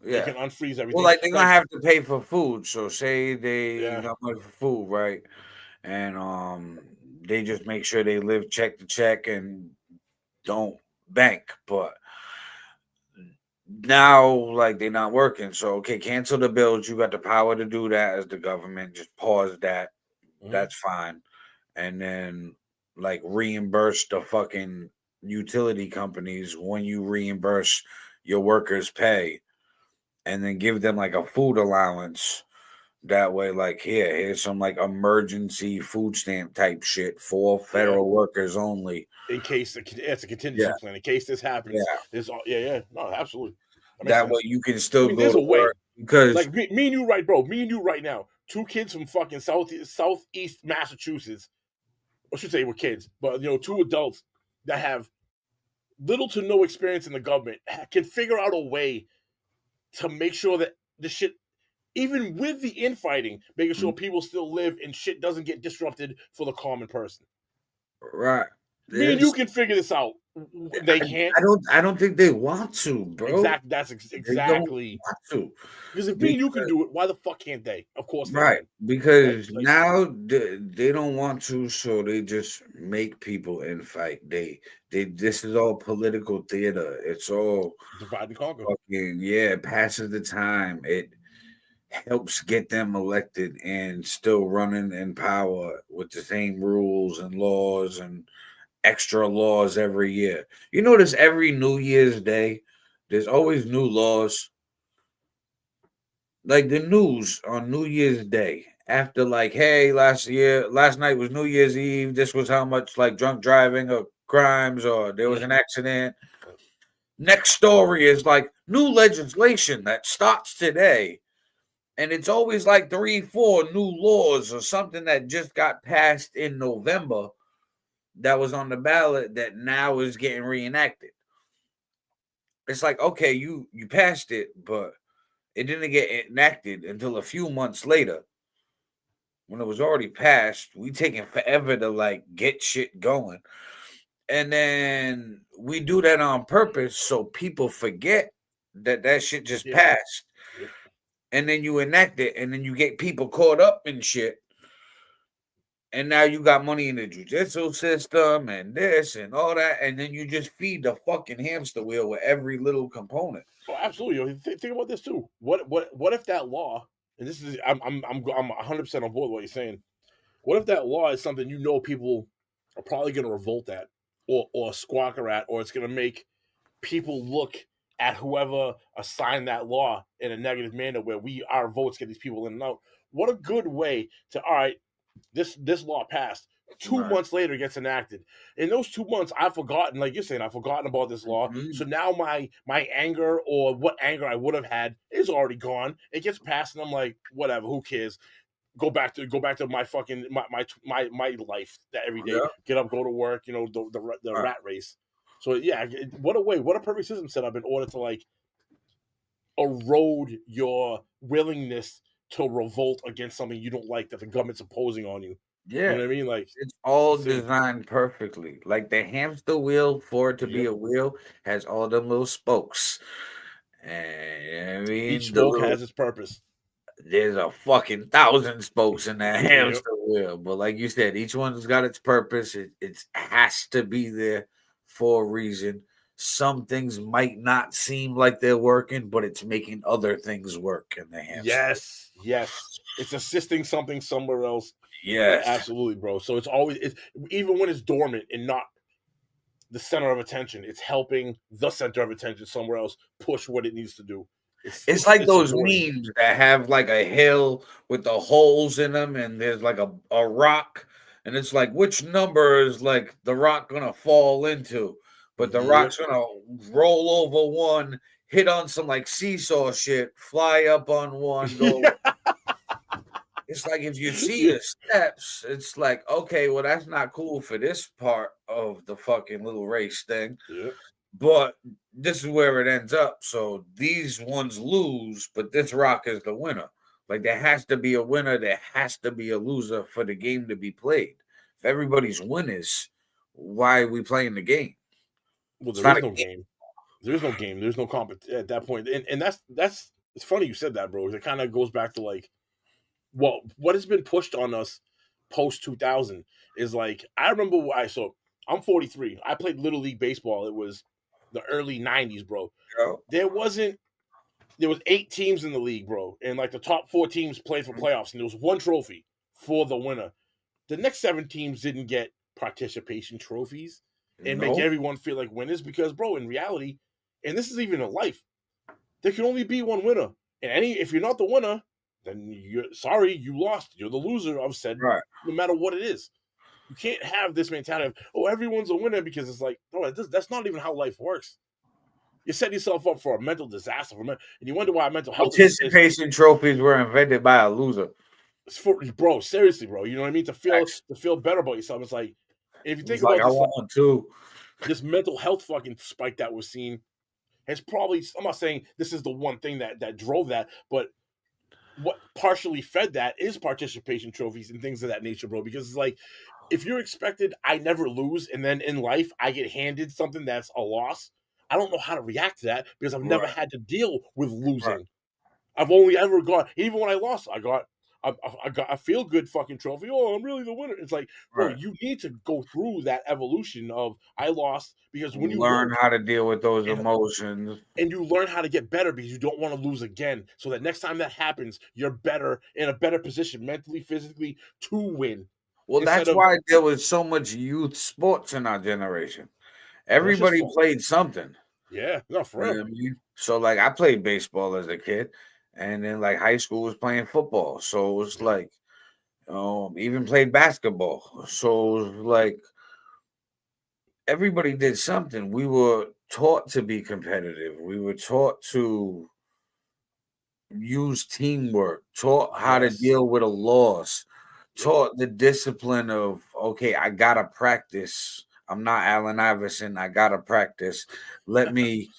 they can unfreeze everything. Well, like they're gonna have to pay for food. So say they got money for food, right? And they just make sure they live check to check and don't bank. But now, like they're not working. So okay, cancel the bills. You got the power to do that as the government. Just pause that. That's fine. And then like reimburse the fucking utility companies when you reimburse your workers' pay, and then give them like a food allowance. That way, like here's some like emergency food stamp type shit for federal workers only. In case it's a contingency plan. In case this happens. No, absolutely. That way you can still go there's to a way. work because like me and you, right, bro? Me and you right now. 2 kids from fucking southeast Massachusetts. I should say we're kids, but 2 adults that have little to no experience in the government can figure out a way to make sure that the shit, even with the infighting, making sure people still live and shit doesn't get disrupted for the common person. Right. Me and you can figure this out. They can't. I don't think they want to, bro. Exactly. That's exactly. Want to. Because if me and you can do it, why the fuck can't they? Of course they right. can. Because now they don't want to, so they just make people infight. This is all political theater. It's all divide and conquer. It passes the time. It helps get them elected and still running in power with the same rules and laws and extra laws every year. You notice every New Year's Day, there's always new laws. Like the news on New Year's Day, after like, hey, last night was New Year's Eve. This was how much like drunk driving or crimes or there was an accident. Next story is like new legislation that starts today. And it's always like 3-4 new laws or something that just got passed in November that was on the ballot that now is getting reenacted. It's like, okay, you passed it, but it didn't get enacted until a few months later when it was already passed. We taking forever to like get shit going. And then we do that on purpose so people forget that shit just passed. And then you enact it, and then you get people caught up in shit. And now you got money in the judicial system and this and all that, and then you just feed the fucking hamster wheel with every little component. Oh, absolutely. Think about this too. What if that law? And this is I'm 100% on board with what you're saying. What if that law is something people are probably going to revolt at, or squawker at, or it's going to make people look at whoever assigned that law in a negative manner, where our votes get these people in and out. What a good way to, all right, this law passed. 2 months later, it gets enacted. In those 2 months, I've forgotten, like you're saying, I've forgotten about this law. So now my anger, or what anger I would have had, is already gone. It gets passed, and I'm like, whatever, who cares? Go back to my fucking my life that every day. Get up, go to work. The rat race. So what a perfect system set up in order to like erode your willingness to revolt against something you don't like that the government's imposing on you. Yeah. You know what I mean? Like it's all designed perfectly. Like the hamster wheel, for it to be a wheel, has all them little spokes. And I mean, each spoke has its purpose. There's a fucking 1,000 spokes in that hamster wheel. But like you said, each one's got its purpose. It has to be there for a reason. Some things might not seem like they're working, but it's making other things work in the hamster. Yes. It's assisting something somewhere else. Yes. Absolutely, bro. So it's always, even when it's dormant and not the center of attention, it's helping the center of attention somewhere else push what it needs to do. It's like those memes that have like a hill with the holes in them, and there's like a rock, and it's like, which number is like the rock gonna fall into? But the rock's gonna roll over one, hit on some like seesaw shit, fly up on one, go. it's like if you see the steps, it's like, okay, well, that's not cool for this part of the fucking little race thing. Yeah. But this is where it ends up. So these ones lose, but this rock is the winner. Like there has to be a winner, there has to be a loser for the game to be played. If everybody's winners, why are we playing the game? Well, It's there not is a no game. There's no game. There's no at that point. And that's it's funny you said that, bro. It kind of goes back to like, well, what has been pushed on us post 2000 is like, I remember I'm 43. I played Little League Baseball. It was the early 90s, bro. Yeah. There was 8 teams in the league, bro. And like the top 4 teams played for playoffs, and there was 1 trophy for the winner. The next 7 teams didn't get participation trophies and make everyone feel like winners because, bro, in reality, and this is even in life, there can only be 1 winner. And if you're not the winner, then you lost. You're the loser of said, right. No matter what it is. You can't have this mentality of, oh, everyone's a winner, because it's like, no, that's not even how life works. You set yourself up for a mental disaster, and you wonder why mental health participation trophies were invented by a loser. Bro, seriously, bro. You know what I mean? To feel better about yourself. It's like, if you think about I want one too. This mental health fucking spike that we're seeing has probably, I'm not saying this is the one thing that drove that, but what partially fed that is participation trophies and things of that nature, bro. Because it's like, if you're expected, I never lose, and then in life I get handed something that's a loss, I don't know how to react to that because I've never had to deal with losing. Right. I've only ever got, even when I lost, I got a feel good fucking trophy. Oh, I'm really the winner. It's like, bro, you need to go through that evolution of I lost, because when you learn how to deal with those emotions, and you learn how to get better because you don't want to lose again. So that next time that happens, you're better, in a better position mentally, physically, to win. Well, that's why there was so much youth sports in our generation. Everybody played something. Yeah, not for real. So like I played baseball as a kid, and then like high school was playing football. So it was like even played basketball. So it was like everybody did something. We were taught to be competitive. We were taught to use teamwork, taught how to deal with a loss, taught the discipline of, okay, I gotta practice. I'm not Allen Iverson. I gotta practice. Let me,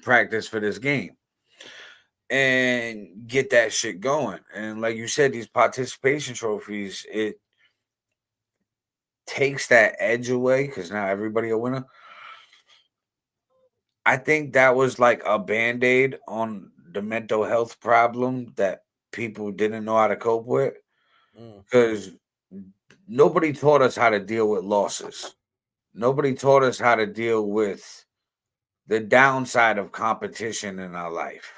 practice for this game and get that shit going. And like you said, these participation trophies, it takes that edge away because now everybody a winner. I think that was like a Band-Aid on the mental health problem that people didn't know how to cope with, because nobody taught us how to deal with losses. Nobody taught us how to deal with the downside of competition in our life.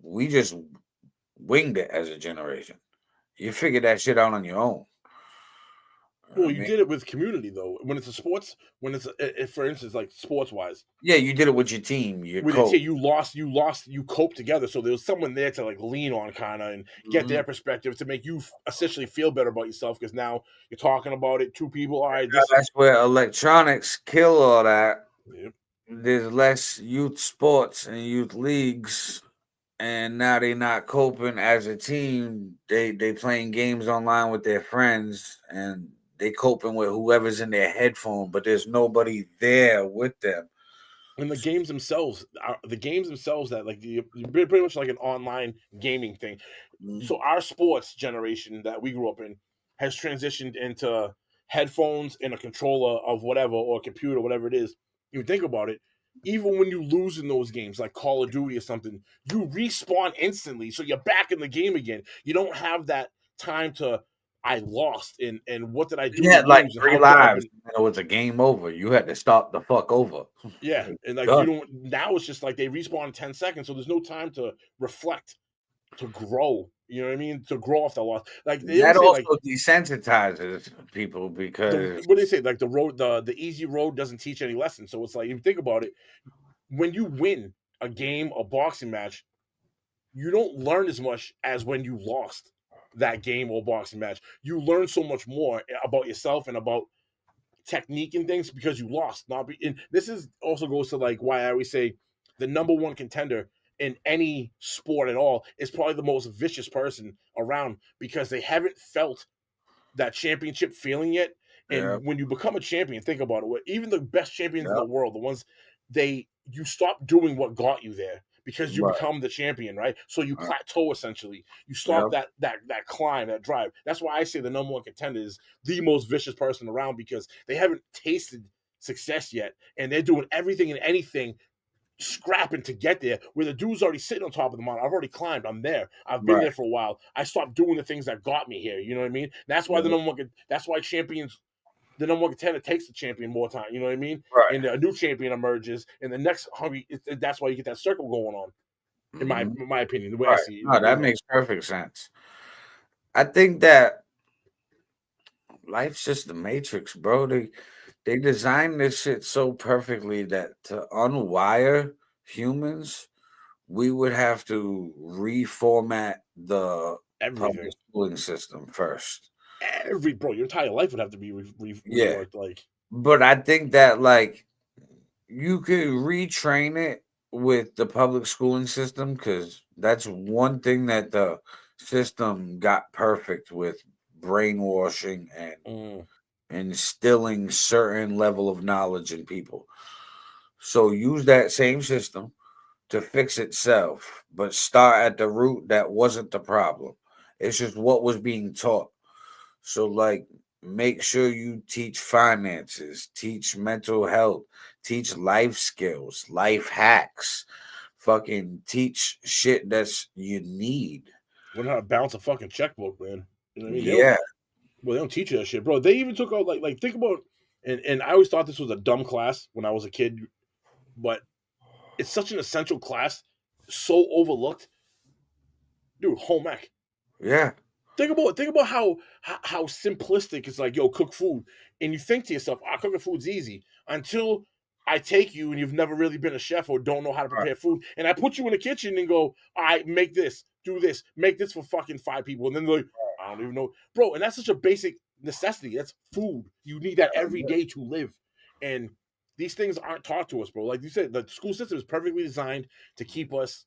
We just winged it as a generation. You figured that shit out on your own. Well, you did it with community, though. When it's for instance, like sports-wise. Yeah, you did it with your team. You lost, you coped together. So there was someone there to like lean on kind of and get their perspective to make you essentially feel better about yourself, because now you're talking about it, 2 people. All right. That's where electronics kill all that. Yep. There's less youth sports and youth leagues, and now they're not coping as a team. They playing games online with their friends, and they coping with whoever's in their headphone, but there's nobody there with them. And the games themselves that like pretty much like an online gaming thing. So our sports generation that we grew up in has transitioned into headphones and a controller of whatever, or a computer, whatever it is. You think about it, even when you lose in those games, like Call of Duty or something, you respawn instantly. So you're back in the game again. You don't have that time to, I lost, and what did I do? Yeah, like 3 lives. It was a game over. You had to start the fuck over. Yeah, and like you don't. Now it's just like they respawn in 10 seconds, so there's no time to reflect, to grow. You know what I mean? To grow off the loss. Like that also desensitizes people, because what do they say? Like the easy road doesn't teach any lessons. So it's like, if you think about it, when you win a game, a boxing match, you don't learn as much as when you lost that game or boxing match. You learn so much more about yourself and about technique and things because you lost. And this is also goes to like why I always say the number one contender in any sport at all is probably the most vicious person around because they haven't felt that championship feeling yet. And when you become a champion, think about it. Even the best champions in the world, the ones you stop doing what got you there because you become the champion, right? So you plateau essentially. You stop that climb, that drive. That's why I say the number one contender is the most vicious person around because they haven't tasted success yet, and they're doing everything and anything, scrapping to get there. Where the dude's already sitting on top of the mountain. I've already climbed. I'm there. I've been there for a while. I stopped doing the things that got me here. You know what I mean? That's why that's why champions. The number one contender takes the champion more time. You know what I mean? Right. And a new champion emerges, and the next hungry. That's why you get that circle going on. In my opinion, the way I see it. No, that makes perfect sense. I think that life's just the Matrix, bro. They designed this shit so perfectly that to unwire humans, we would have to reformat the public schooling system first. Your entire life would have to be reworked. Like, but I think that like you could retrain it with the public schooling system because that's one thing that the system got perfect with brainwashing and instilling certain level of knowledge in people. So use that same system to fix itself, but start at the root that wasn't the problem. It's just what was being taught. So, like, make sure you teach finances, teach mental health, teach life skills, life hacks, fucking teach shit that's you need. Learn how to balance a fucking checkbook, man. You know what I mean? They don't teach you that shit, bro. They even took out like think about and I always thought this was a dumb class when I was a kid, but it's such an essential class, so overlooked. Dude, home ec. Yeah. Think about how simplistic it's like, yo, cook food. And you think to yourself, cooking food's easy until I take you and you've never really been a chef or don't know how to prepare food. And I put you in the kitchen and go, all right, make this, do this, make this for fucking 5 people. And then they're like, I don't even know. Bro, and that's such a basic necessity. That's food. You need that every day to live. And these things aren't taught to us, bro. Like you said, the school system is perfectly designed to keep us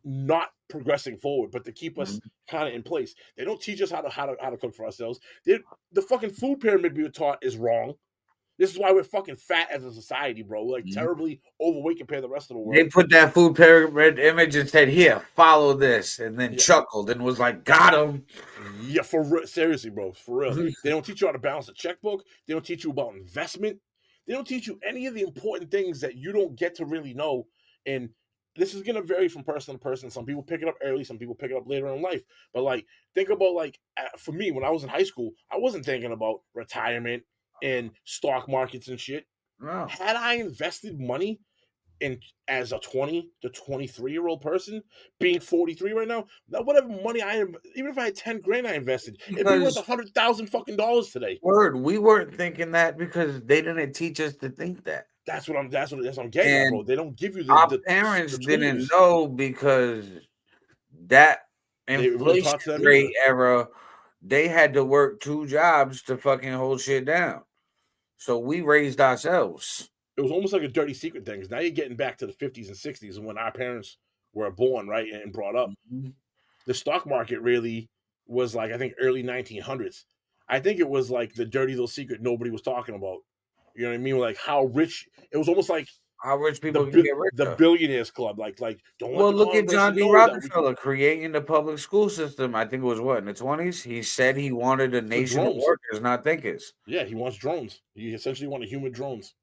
not progressing forward, but to keep us kind of in place. They don't teach us how to cook for ourselves. The fucking food pyramid we were taught is wrong. This is why we're fucking fat as a society, bro. Like terribly overweight compared to the rest of the world. They put that food pyramid image and said, "Here, follow this," and then chuckled and was like, "Got him." Yeah, seriously, bro, for real. They don't teach you how to balance a checkbook. They don't teach you about investment. They don't teach you any of the important things that you don't get to really know. And this is going to vary from person to person. Some people pick it up early. Some people pick it up later in life. But, like, think about, like, for me, when I was in high school, I wasn't thinking about retirement and stock markets and shit. No. Had I invested money as a 20 to 23-year-old person, being 43 right now, whatever money even if I had 10 grand I invested, it'd be worth $100,000 fucking dollars today. Word, we weren't thinking that because they didn't teach us to think that. That's what I'm getting at, bro. They don't give you our parents didn't know because that inflation rate era, they had to work 2 jobs to fucking hold shit down. So we raised ourselves. It was almost like a dirty secret thing. Because now you're getting back to the 50s and 60s when our parents were born, right, and brought up. The stock market really was like, I think, early 1900s. I think it was like the dirty little secret nobody was talking about. You know what I mean? Like how rich it was, almost like how rich people can get rich. The billionaires club, like don't. Well, look at John D. Rockefeller creating the public school system. I think it was in the 20s. He said he wanted a nation of workers, not thinkers. Yeah, he wants drones. He essentially wanted human drones.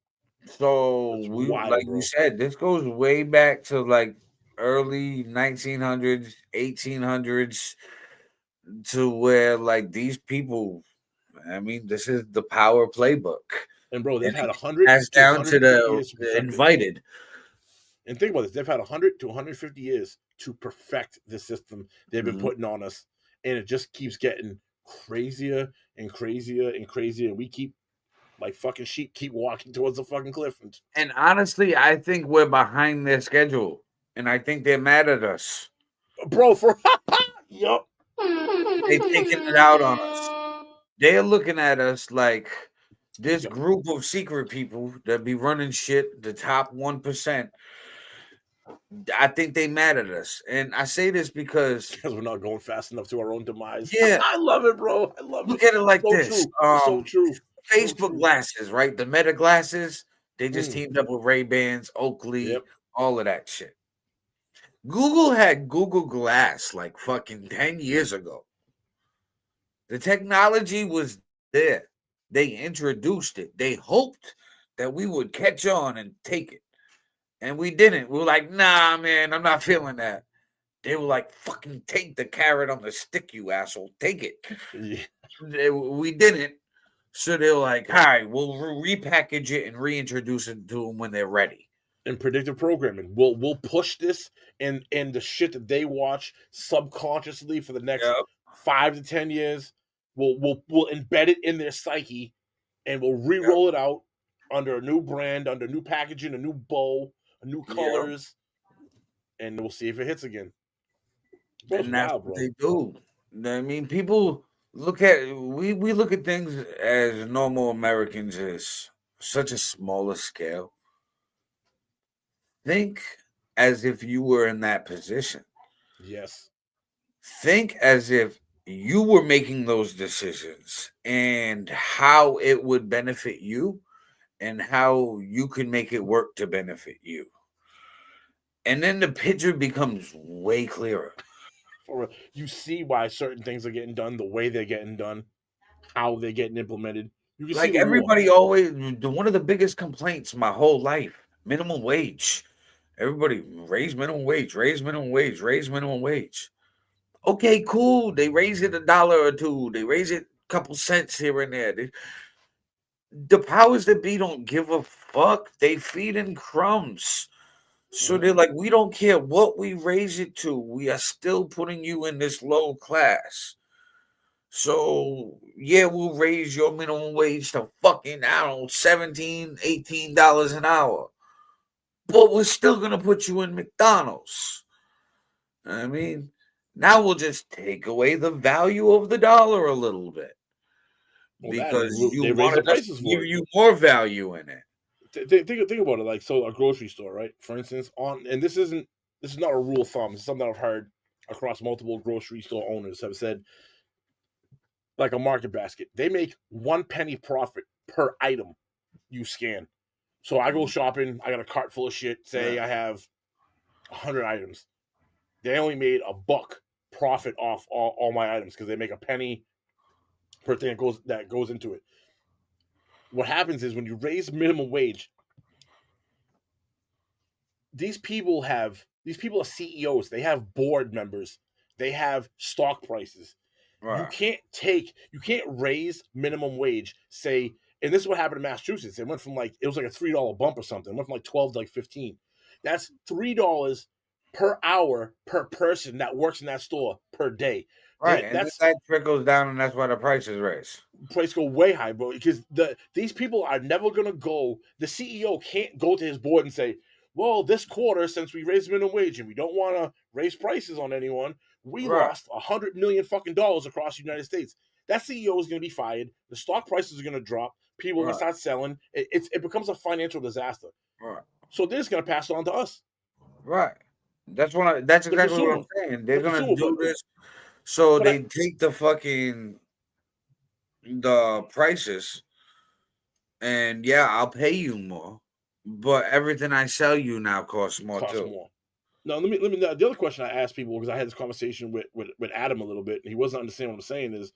So you said, this goes way back to like early 1900s, 1800s, to where like these people. I mean, this is the power playbook. And bro, they've had 100. That's down to the invited. And think about this: they've had 100 to 150 years to perfect the system they've been putting on us, and it just keeps getting crazier and crazier and crazier. And we keep, like fucking sheep, keep walking towards the fucking cliff. And honestly, I think we're behind their schedule, and I think they're mad at us, bro. Yup, they taking it out on us. They're looking at us like this group of secret people that be running shit, the top 1%. I think they mad at us. And I say this because we're not going fast enough to our own demise. Yeah. I love it, bro. I love look it. at it like So this. true. So true. Facebook So true. glasses, right? The Meta glasses, they just teamed up with Ray-Bans, Oakley, all of that shit. Google had Google Glass like fucking 10 years ago. The technology was there. They introduced it. They hoped that we would catch on and take it. And we didn't. We were like, nah, man, I'm not feeling that. They were like, fucking take the carrot on the stick, you asshole. Take it. Yeah. We didn't. So they were like, all right, we'll repackage it and reintroduce it to them when they're ready. And predictive programming. We'll push this and the shit that they watch subconsciously for the next 5 to 10 years. We'll embed it in their psyche, and we'll re-roll it out under a new brand, under new packaging, a new bow, new colors, and we'll see if it hits again. And that's what they do. I mean, people look at we look at things as normal Americans as such a smaller scale. Think as if you were in that position. Yes. Think as if you were making those decisions and how it would benefit you and how you can make it work to benefit you. And then the picture becomes way clearer. You see why certain things are getting done, the way they're getting done, how they're getting implemented. You can Like see everybody always, one of the biggest complaints my whole life, minimum wage. Everybody raise minimum wage, raise minimum wage, raise minimum wage. Okay, cool. They raise it $1 or $2. They raise it a couple cents here and there. The powers that be don't give a fuck. They feed in crumbs. So they're like, we don't care what we raise it to. We are still putting you in this low class. So, yeah, we'll raise your minimum wage to fucking, I don't know, $17, $18 an hour. But we're still going to put you in McDonald's. I mean, now we'll just take away the value of the dollar a little bit. Because you wanted us to give you more value in it. Think about it. Like, so a grocery store, right? For instance, and this is not a rule of thumb. It's something I've heard across multiple grocery store owners have said. Like a market basket, they make 1 penny profit per item you scan. So I go shopping, I got a cart full of shit. Say I have 100 items. They only made $1 profit off all my items because they make a penny per thing that goes into it. What happens is when you raise minimum wage, these people are CEOs. They have board members. They have stock prices. Right. You can't raise minimum wage, say, and this is what happened in Massachusetts. It went from it was like a $3 bump or something. It went from like 12 to like 15. That's $3 per hour per person that works in that store per day. Right, and that trickles down, and that's why the prices raise. Price go way high, bro, because these people are never going to go. The CEO can't go to his board and say, well, this quarter, since we raised minimum wage and we don't want to raise prices on anyone, we lost $100 million fucking dollars across the United States. That CEO is going to be fired. The stock prices are going to drop. People are going to start selling. It becomes a financial disaster. Right. So they're just going to pass it on to us. Right. That's exactly what I'm saying. They're going to do this. So they take the prices, and I'll pay you more, but everything I sell you now costs more too. Now, let me. The other question I asked people, because I had this conversation with Adam a little bit, and he wasn't understanding what I'm saying, is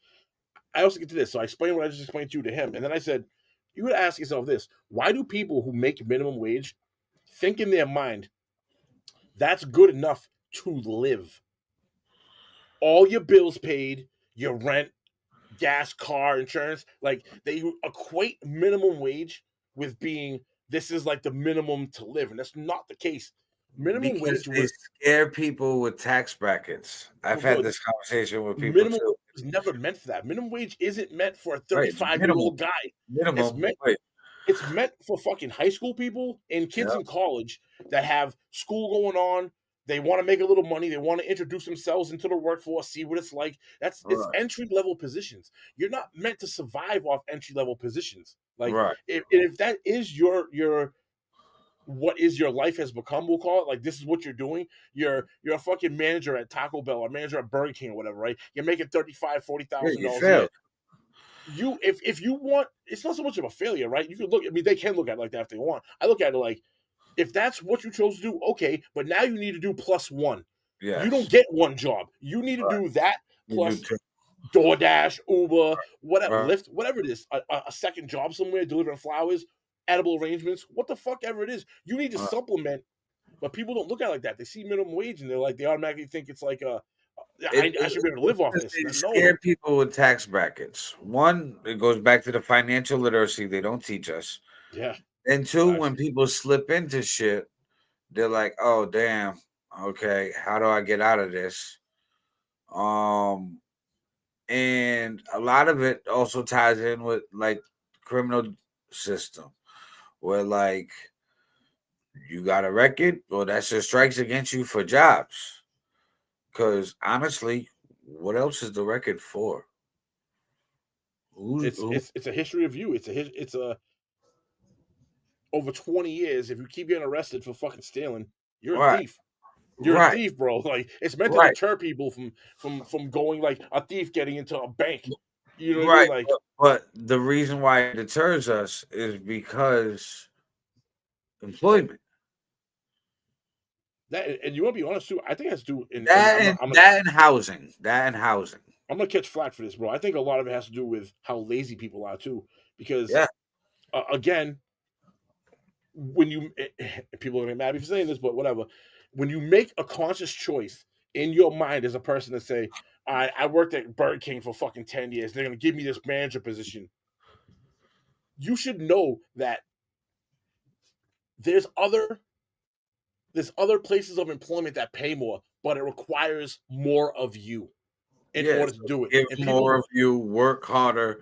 I also get to this. So I explained what I just explained to him, and then I said, you would ask yourself this: why do people who make minimum wage think in their mind that's good enough to live? All your bills paid, your rent, gas, car, insurance, like they equate minimum wage with being this is like the minimum to live, and that's not the case. Minimum wage scare people with tax brackets. I've had this conversation with people. Minimum wage is never meant for that. Minimum wage isn't meant for a 35-year-old guy. It's meant for fucking high school people and kids in college that have school going on. They want to make a little money. They want to introduce themselves into the workforce, see what it's like. It's entry-level positions. You're not meant to survive off entry-level positions. Like, if that is your what is your life has become, we'll call it. Like, this is what you're doing. You're a fucking manager at Taco Bell or manager at Burger King or whatever, right? You're making $35,000-$40,000 you a failed. year. If you want, it's not so much of a failure, right? You can look. I mean, they can look at it like that if they want. I look at it like, if that's what you chose to do, okay. But now you need to do +1. Yes. You don't get one job. You need to do that plus DoorDash, Uber, whatever, Lyft, whatever it is. A second job somewhere, delivering flowers, edible arrangements, what the fuck ever it is. You need to supplement. But people don't look at it like that. They see minimum wage and they automatically think it's like I should be able to live off this. They scare people with tax brackets. One, it goes back to the financial literacy they don't teach us. Yeah. And two, when people slip into shit, they're like, "Oh, damn. Okay, how do I get out of this?" And a lot of it also ties in with like criminal system, where like you got a record, well, that's just strikes against you for jobs. Because honestly, what else is the record for? It's a history of you. It's a over 20 years. If you keep getting arrested for fucking stealing, you're a thief. You're a thief, bro. Like, it's meant to deter people from going, like a thief getting into a bank. You know what I mean? Like, but the reason why it deters us is because employment. That, and you want to be honest too, I think it has to do in housing. That and housing. I'm gonna catch flack for this, bro. I think a lot of it has to do with how lazy people are too. Because again, when you people are gonna be mad at me for saying this, but whatever. When you make a conscious choice in your mind as a person to say, I worked at Burger King for fucking 10 years, they're gonna give me this manager position. You should know that there's other places of employment that pay more, but it requires more of you in order to do it. Give more of you, work harder,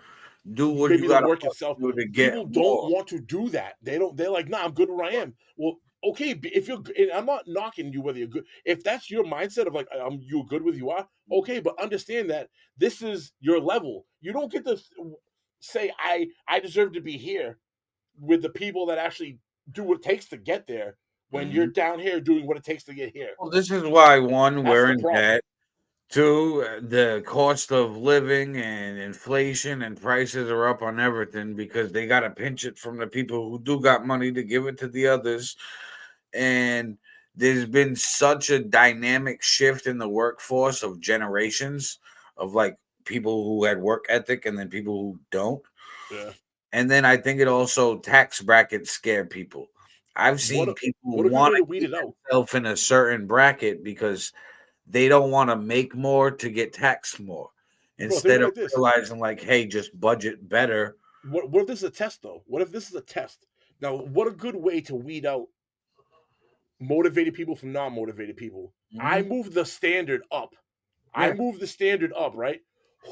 do what you got to work yourself. Do to get People don't want to do that. They're like, nah, I'm good where I am. Well, okay, if you're, and I'm not knocking you whether you're good. If that's your mindset of like, you're good with you are, okay, but understand that this is your level. You don't get to say I deserve to be here with the people that actually do what it takes to get there. When you're down here doing what it takes to get here. Well, this is why one, we're in debt. Two, the cost of living and inflation and prices are up on everything because they got to pinch it from the people who do got money to give it to the others. And there's been such a dynamic shift in the workforce of generations of like people who had work ethic and then people who don't. Yeah. And then I think it also tax brackets scare people. I've seen people want to get themselves in a certain bracket because they don't want to make more to get taxed more. Instead of realizing like, hey, just budget better. What if this is a test though? What if this is a test? Now, what a good way to weed out motivated people from non-motivated people. I move the standard up. I move the standard up, right?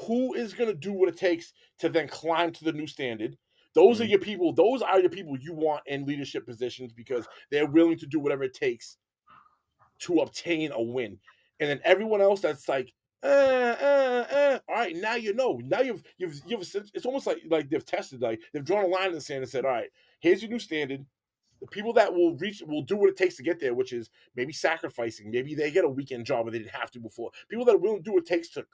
Who is going to do what it takes to then climb to the new standard? Those are your people. Those are your people you want in leadership positions because they're willing to do whatever it takes to obtain a win. And then everyone else that's like, all right, now you know. Now you've it's almost like they've tested, like they've drawn a line in the sand and said, all right, here's your new standard. The people that will do what it takes to get there, which is maybe sacrificing. Maybe they get a weekend job and they didn't have to before. People that are willing to do what it takes to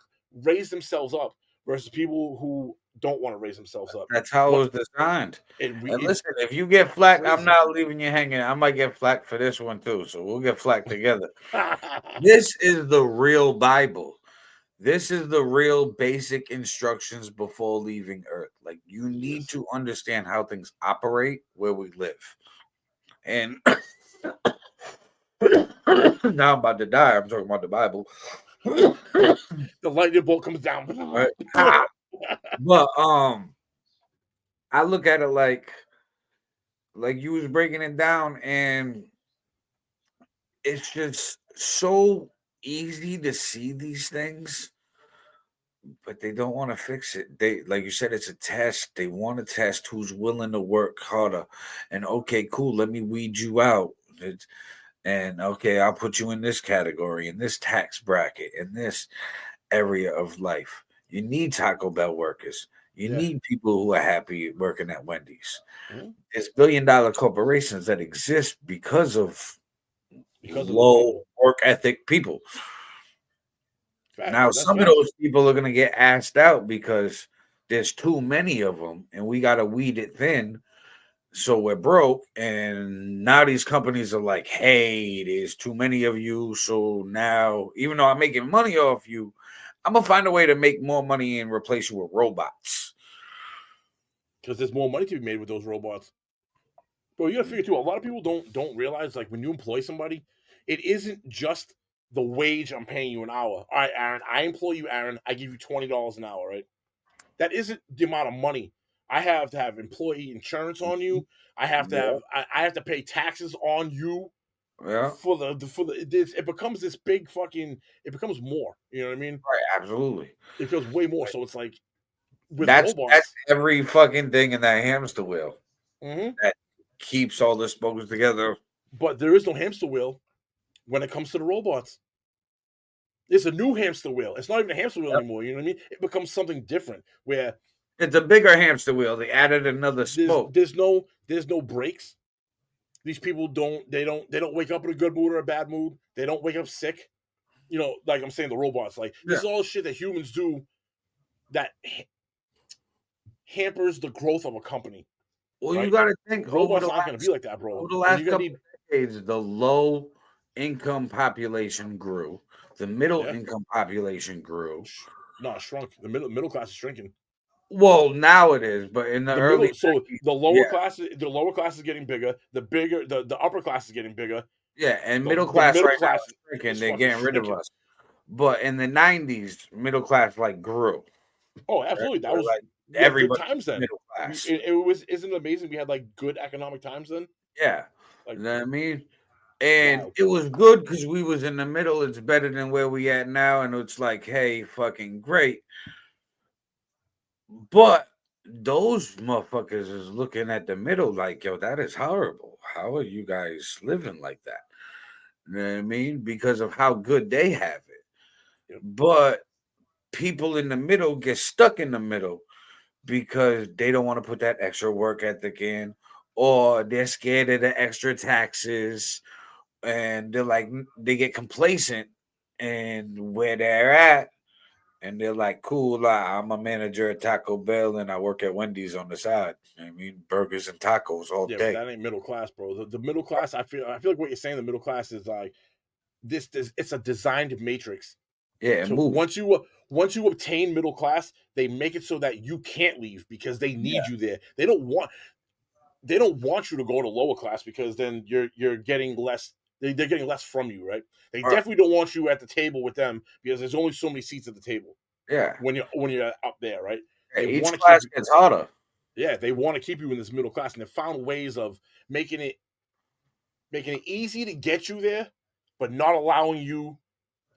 raise themselves up versus people who don't want to raise themselves up. That's how it was designed. And listen, if you get flack, I'm not leaving you hanging. I might get flack for this one too, so we'll get flack together. This is the real Bible. This is the real basic instructions before leaving Earth. Like, you need to understand how things operate where we live. And now I'm about to die. I'm talking about the Bible. The lightning bolt comes down. Right. But I look at it like you was breaking it down, and it's just so easy to see these things, but they don't want to fix it. They, like you said, it's a test. They want to test who's willing to work harder. And okay, cool, let me weed you out. And okay, I'll put you in this category, in this tax bracket, in this area of life. You need Taco Bell workers. You Yeah. need people who are happy working at Wendy's. Mhm. There's billion-dollar corporations that exist because of Because of those low people. work ethic people. Facts. Now, That's some of facts. those people are going to get asked out because there's too many of them, and we got to weed it thin. So we're broke, and now these companies are like, "Hey, there's too many of you. So now, even though I'm making money off you, I'm gonna find a way to make more money and replace you with robots." Because there's more money to be made with those robots. Bro, you gotta figure too. A lot of people don't realize, like, when you employ somebody, it isn't just the wage I'm paying you an hour. All right, Aaron, I employ you, Aaron. I give you $20 an hour, right? That isn't the amount of money. I have to have employee insurance on you. I have to have I have to pay taxes on you Yeah, for it becomes this big fucking, it becomes more. You know what I mean? right, absolutely. It becomes way more. So it's like with That's robots. every fucking thing in that hamster wheel Mhm. that keeps all the spokes together. But there is no hamster wheel when it comes to the robots. It's a new hamster wheel. It's not even a hamster wheel Yep. anymore. You know what I mean? It becomes something different where It's a bigger hamster wheel. They added another spoke. there's no breaks. These people don't wake up in a good mood or a bad mood. They don't wake up sick. You know, like I'm saying, the robots. Like this is all shit that humans do that hampers the growth of a company. Well, right? you got to think robots aren't going to be like that, bro. over the And last you're gonna couple of decades, the low income population grew, the middle Yeah. income population grew. No, it shrunk. The middle class is shrinking. Well, now it is, but in the early middle, so 90s, the lower yeah. class is getting bigger. The upper class is getting bigger. Yeah, and The- middle the class middle right now class is shrinking. is They're fucking getting rid of shrinking. us. But in the 90s, middle class like grew. Oh, absolutely. That Or, was like we had good everybody times then. middle class. Isn't it amazing we had like good economic times then? Yeah. Like, You know what I mean? And wow. it was good because we was in the middle. It's better than where we at now. And it's like, hey, fucking great. But those motherfuckers is looking at the middle like, yo, that is horrible. How are you guys living like that? You know what I mean? Because of how good they have it. Yep. But people in the middle get stuck in the middle because they don't want to put that extra work ethic in, or they're scared of the extra taxes, and they're like, they get complacent and where they're at, and they're like, cool, I'm a manager at Taco Bell and I work at Wendy's on the side. I mean, burgers and tacos all Yeah, but day. that ain't middle class, bro. The middle class, I feel like what you're saying, the middle class is like this it's a designed matrix. Yeah, So move. once you obtain middle class, they make it so that you can't leave because they need you there. They don't want you to go to lower class because then you're getting less. They're getting less from you, right? They All right. definitely don't want you at the table with them because there's only so many seats at the table Yeah. when you're up there, right? Hey, They each wanna class keep, gets harder. yeah, they want to keep you in this middle class, and they found ways of making it easy to get you there, but not allowing you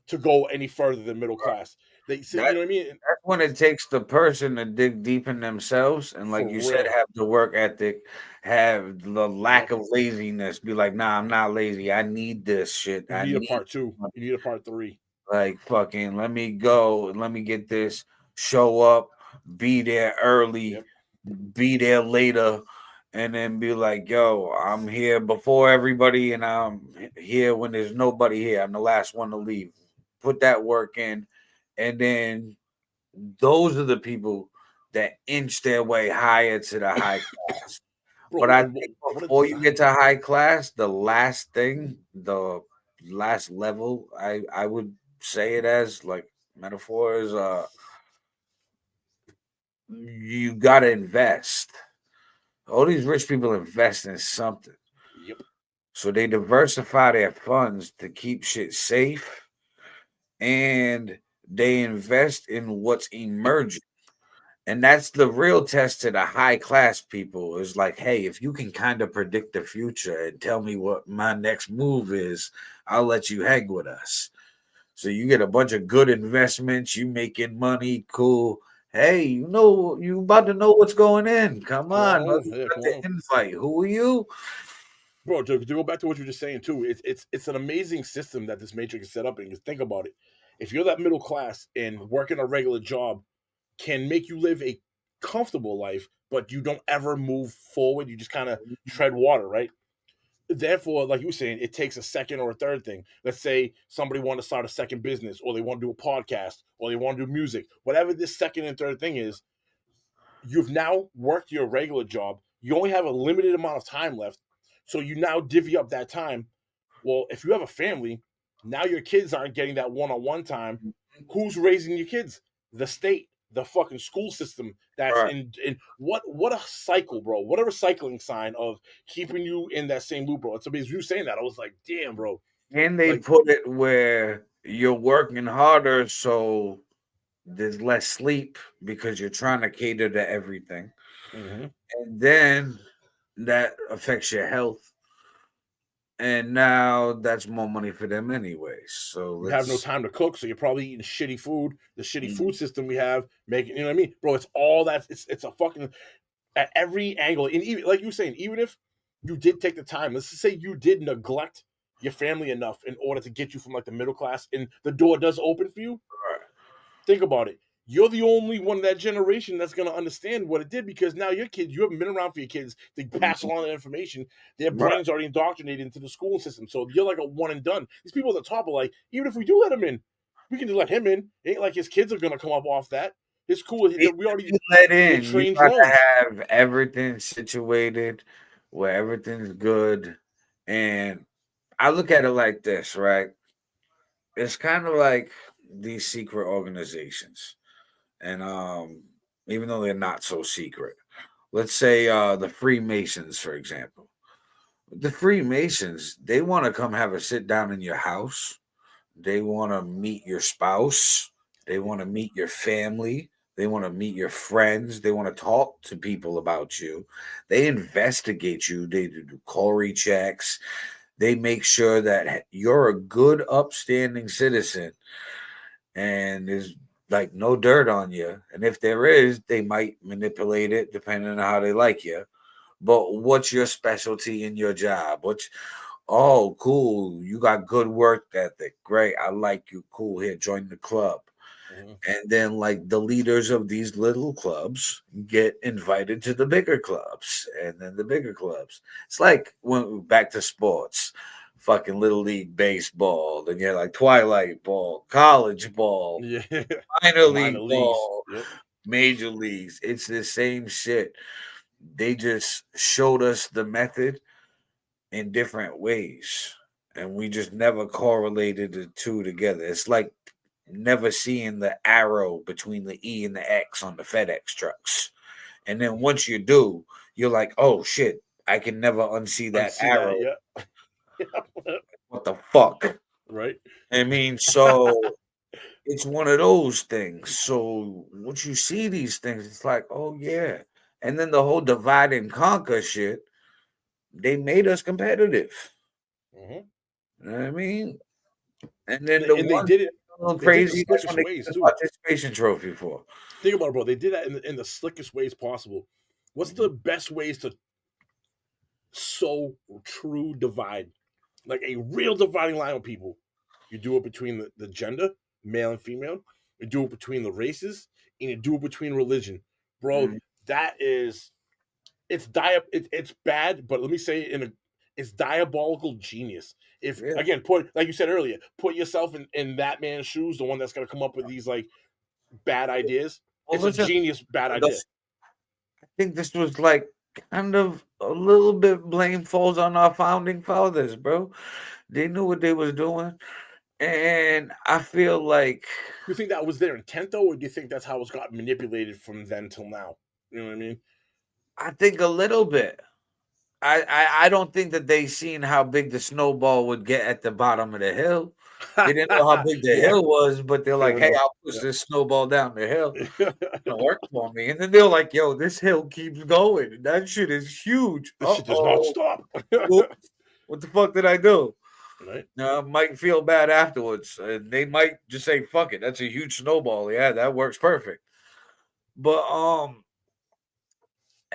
to go any further than middle class. They say, you know what I mean? That's when it takes the person to dig deep in themselves and, like For you said, real. have the work ethic, have the lack of laziness. Be like, nah, I'm not lazy. I need this shit. You I need a need part 2. You need a part 3. like fucking let me go and let me get this. Show up, be there early, Yep. be there later, and then be like, yo, I'm here before everybody, and I'm here when there's nobody here. I'm the last one to leave. Put that work in, and then those are the people that inch their way higher to the high class. Bro, But I and think what a before you get design. to high class, the last thing, the last level, I would say it as like metaphor is you gotta invest. All these rich people invest in something. Yep. So they diversify their funds to keep shit safe, and they invest in what's emerging. And that's the real test to the high class people is like, hey, if you can kind of predict the future and tell me what my next move is, I'll let you hang with us. So you get a bunch of good investments, you making money, cool. Hey, you about to know what's going in. Come on, let's Yeah, get come the on. invite. Who are you? Bro, to go back to what you were just saying too, it's an amazing system that this matrix is set up in. Because think about it, if you're that middle class and working a regular job can make you live a comfortable life, but you don't ever move forward. You just kind of tread water, right? Therefore, like you were saying, it takes a second or a third thing. Let's say somebody want to start a second business, or they want to do a podcast, or they want to do music. Whatever this second and third thing is, you've now worked your regular job. You only have a limited amount of time left, so you now divvy up that time. Well, if you have a family, now your kids aren't getting that one-on-one time. Who's raising your kids? The state, the fucking school system. That's Right. in what a cycle, bro. What a recycling sign of keeping you in that same loop, bro. It's amazing. You saying that, I was like, damn, bro. And they Like, put it where you're working harder, so there's less sleep because you're trying to cater to everything. mhm. And then that affects your health. And now that's more money for them anyway. So You have no let's time to cook, so you're probably eating shitty food. The shitty Mm. food system we have, making, you know what I mean, bro? It's all that. It's a fucking at every angle. And even like you were saying, even if you did take the time, let's just say you did neglect your family enough in order to get you from like the middle class, and the door does open for you. Think about it. You're the only one of that generation that's going to understand what it did, because now your kids, you haven't been around for your kids to pass along the information. Their Right. brains already indoctrinated into the school system. So you're like a one and done. These people at the top are like, even if we do let him in, we can just let him in. It ain't like his kids are going to come up off that. It's cool. We already You let they in, you trained got to drones. have everything situated where everything's good. And I look at it like this, right? It's kind of like these secret organizations. And even though they're not so secret, let's say the Freemasons, for example. The Freemasons, they want to come have a sit down in your house. They want to meet your spouse. They want to meet your family. They want to meet your friends. They want to talk to people about you. They investigate you. They do Corey checks. They make sure that you're a good, upstanding citizen and there's like no dirt on you. And if there is, they might manipulate it depending on how they like you. But what's your specialty in your job? Oh, cool. You got good work ethic. Great. I like you. Cool. Here, join the club. Mhm. And then, like, the leaders of these little clubs get invited to the bigger clubs, and then the bigger clubs. It's like when back to sports, fucking little league baseball, then you're like twilight ball, college ball, Yeah. minor Minor league leagues. ball, Yep. major leagues. It's the same shit. They just showed us the method in different ways, and we just never correlated the two together. It's like never seeing the arrow between the E and the X on the FedEx trucks. And then once you do, you're like, oh shit, I can never unsee that Unsee arrow. that, yeah. What the fuck? Right. I mean, so it's one of those things. So once you see these things, it's like, oh yeah. And then the whole divide and conquer shit, they made us competitive. Mhm. You know what I mean? And then And they did it. a little They did the crazy. That's slickest when they ways, get the too. participation trophy for. Think about it, bro. They did that in the slickest ways possible. What's the Mm-hmm. best ways to sow true divide? Like a real dividing line with people. You do it between the gender, male and female. You do it between the races, and you do it between religion. Bro, Mhm. that is it's bad, but let me say it it's diabolical genius. If Yeah. again, put like you said earlier, put yourself in that man's shoes, the one that's gonna come up with these like bad ideas. Well, It's listen, a genius bad the idea. I think this was like kind of a little bit blame falls on our founding fathers, bro. They knew what they was doing. And I feel like You think that was their intent though, or do you think that's how it's got manipulated from then till now? You know what I mean? I think a little bit. I don't think that they seen how big the snowball would get at the bottom of the hill. They didn't know how big the Yeah, hill was, but they're fair like, hey, enough. I'll push Yeah. this snowball down the hill. It's gonna work for me. And then they're like, yo, this hill keeps going. That shit is huge. This shit does not stop. Whoops. What the fuck did I do? Right? Might feel bad afterwards. They might just say, fuck it. That's a huge snowball. Yeah, that works perfect. But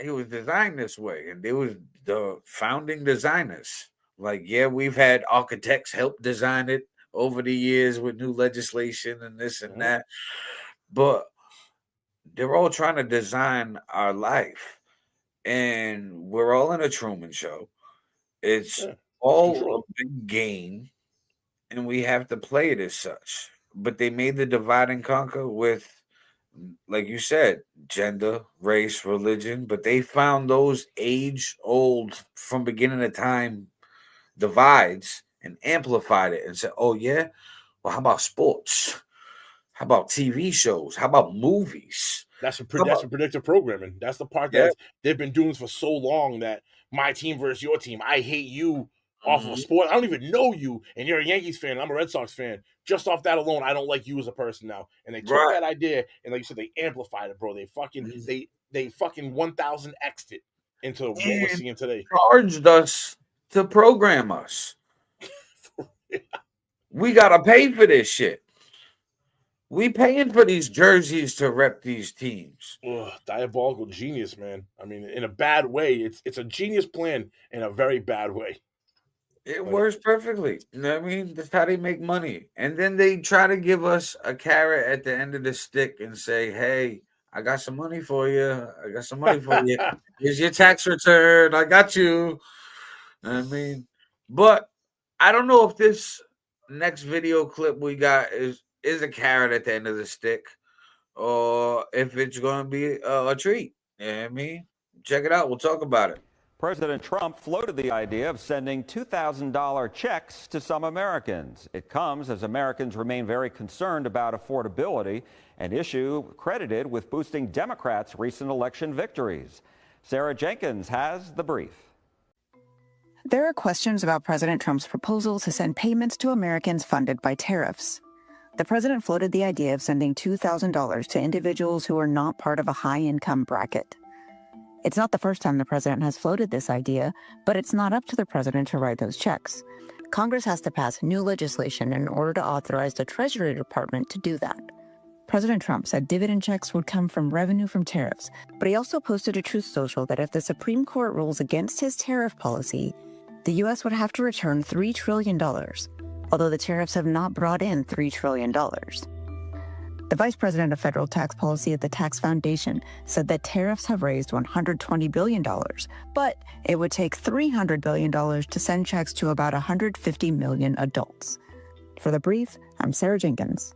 it was designed this way, and they was the founding designers. Like, yeah, we've had architects help design it over the years with new legislation and this and Mhm. that. But they're all trying to design our life, and we're all in a Truman Show. It's all control. a big game, and we have to play it as such. But they made the divide and conquer with, like you said, gender, race, religion. But they found those age-old, from beginning of time, divides and amplified it and said, "Oh yeah, well, how about sports? How about TV shows? How about movies?" That's some predictive programming. That's the part that they've been doing for so long, that my team versus your team. I hate you off of a sport. I don't even know you, and you're a Yankees fan. I'm a Red Sox fan. Just off that alone, I don't like you as a person now. And they took that idea and, like you said, they amplified it, bro. They fucking they fucking 1000x'd it into what we're seeing today. Charged us to program us. We gotta pay for this shit. We paying for these jerseys to rep these teams. Ugh, diabolical genius, man. I mean, in a bad way. It's a genius plan in a very bad way. It works perfectly. You know what I mean? That's how they make money. And then they try to give us a carrot at the end of the stick and say, "Hey, I got some money for you. I got some money for you. Here's your tax return. I got you." I mean, but I don't know if this next video clip we got is a carrot at the end of the stick, or if it's going to be a treat. You know what I mean? Check it out. We'll talk about it. President Trump floated the idea of sending $2,000 checks to some Americans. It comes as Americans remain very concerned about affordability, an issue credited with boosting Democrats' recent election victories. Sarah Jenkins has the brief. There are questions about President Trump's proposal to send payments to Americans funded by tariffs. The president floated the idea of sending $2,000 to individuals who are not part of a high-income bracket. It's not the first time the president has floated this idea, but it's not up to the president to write those checks. Congress has to pass new legislation in order to authorize the Treasury Department to do that. President Trump said dividend checks would come from revenue from tariffs, but he also posted to Truth Social that if the Supreme Court rules against his tariff policy, the U.S. would have to return $3 trillion, although the tariffs have not brought in $3 trillion. The vice president of federal tax policy at the Tax Foundation said that tariffs have raised $120 billion, but it would take $300 billion to send checks to about 150 million adults. For The Brief, I'm Sarah Jenkins.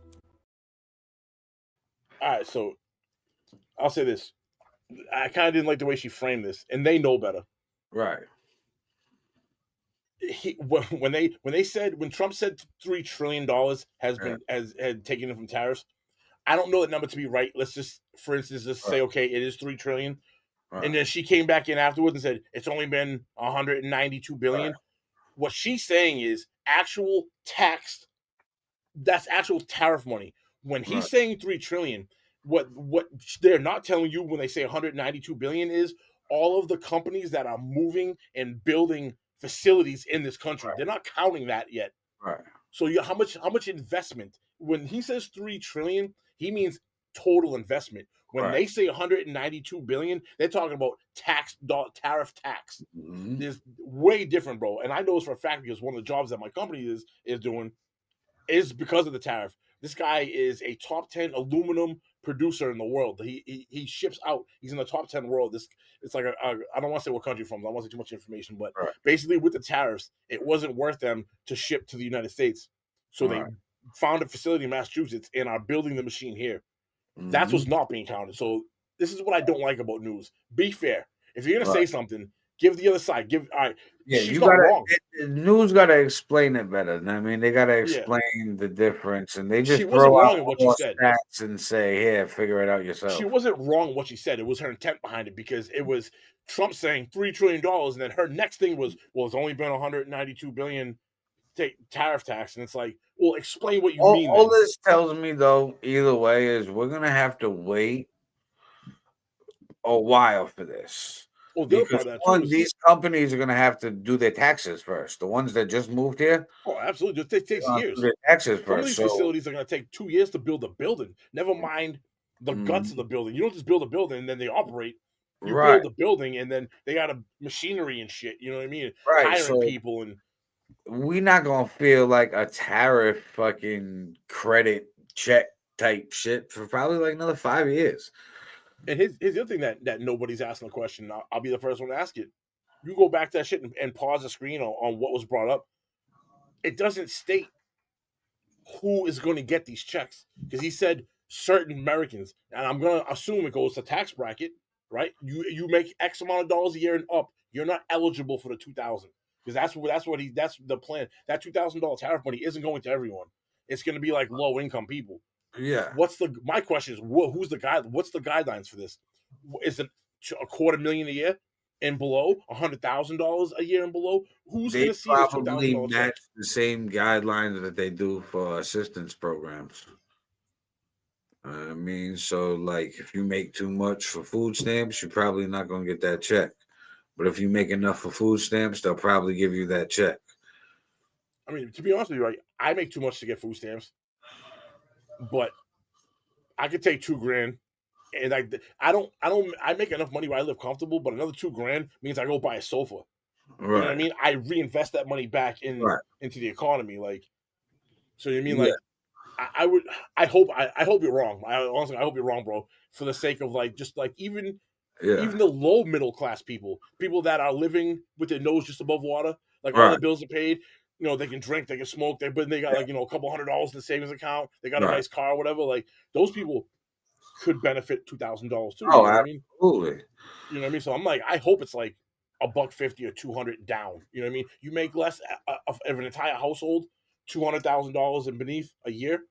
All right, so I'll say this. I kind of didn't like the way she framed this, and they know better. Right. When Trump said $3 trillion had taken it from tariffs, I don't know that number to be right. Let's just, for instance, say, okay, it is $3 trillion. Right. And then she came back in afterwards and said, it's only been $192 billion. Right. What she's saying is actual tax, that's actual tariff money. When he's saying $3 trillion, what they're not telling you when they say $192 billion is all of the companies that are moving and building facilities in this country. Right. They're not counting that yet. Right. So how much investment? When he says $3 trillion, he means total investment. When they say $192 billion, they're talking about tariff tax. Mm-hmm. It's way different, bro. And I know this for a fact because one of the jobs that my company is doing is because of the tariff. This guy is a top 10 aluminum producer in the world. He ships out. He's in the top 10 world. It's like I don't want to say what country from. I don't want to say too much information, but basically with the tariffs, it wasn't worth them to ship to the United States. So they found a facility in Massachusetts and are building the machine here. Mm-hmm. That's what's not being counted. So this is what I don't like about news. Be fair. If you're gonna say something, give the other side. All right. Yeah, you gotta. News gotta explain it better. I mean, they gotta explain the difference, and they just throw out what she said and say, "Here, figure it out yourself." She wasn't wrong in what she said. It was her intent behind it because it was Trump saying $3 trillion, and then her next thing was, "Well, it's only been 192 billion tariff tax," and it's like, well, explain what you mean. All this tells me, though, either way, is we're gonna have to wait a while for this. Well, because these companies are going to have to do their taxes first. The ones that just moved here. Oh, absolutely. It takes years. Do their taxes first. Some of these facilities are going to take 2 years to build a building. Never mind the guts of the building. You don't just build a building and then they operate. You build the building and then they got machinery and shit. You know what I mean? Hiring people. And we're not going to feel like a tariff fucking credit check type shit for probably like another 5 years. And here's the other thing that nobody's asking the question. I'll be the first one to ask it. You go back to that shit and pause the screen on what was brought up. It doesn't state who is going to get these checks because he said certain Americans, and I'm going to assume it goes to tax bracket, right? You make X amount of dollars a year and up, you're not eligible for the $2,000 because that's the plan. That $2,000 tariff money isn't going to everyone. It's going to be like low income people. Yeah. My question is, who's the guide? What's the guidelines for this? Is it $250,000 a year and below? $100,000 a year and below? Who's going to see this probably $2,000 match the same guidelines that they do for assistance programs. I mean, so like if you make too much for food stamps, you're probably not going to get that check. But if you make enough for food stamps, they'll probably give you that check. I mean, to be honest with you, right? I make too much to get food stamps. But I could take $2,000, and I make enough money where I live comfortable. But another $2,000 means I go buy a sofa. Right. You know what I mean? I reinvest that money back into the economy. Like, so you mean like I hope you're wrong. Honestly, I hope you're wrong, bro. For the sake of like just like even the low middle class people that are living with their nose just above water, like all their bills are paid. You know, they can drink, they can smoke, but they got like, you know, a couple $100 in the savings account. They got a nice car or whatever. Like those people could benefit $2,000 too. Oh, you know absolutely. You know what I mean? So I'm like, I hope it's like $150 or $200 down. You know what I mean? You make less of an entire household, $200,000 and beneath a year,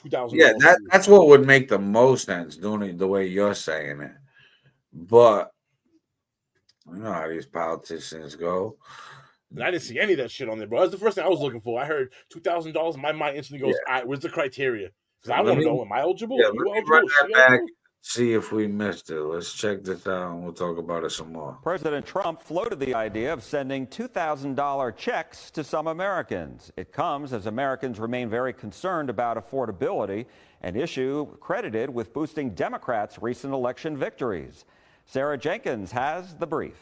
$2,000. Yeah, that's what would make the most sense doing it the way you're saying it. But you know how these politicians go. And I didn't see any of that shit on there, bro. That's the first thing I was looking for. I heard $2,000. My mind instantly goes, all right, where's the criteria? Because I want to know, am I eligible? Yeah, Are you eligible? run that back, see if we missed it. Let's check this out and we'll talk about it some more. President Trump floated the idea of sending $2,000 checks to some Americans. It comes as Americans remain very concerned about affordability, an issue credited with boosting Democrats' recent election victories. Sarah Jenkins has the brief.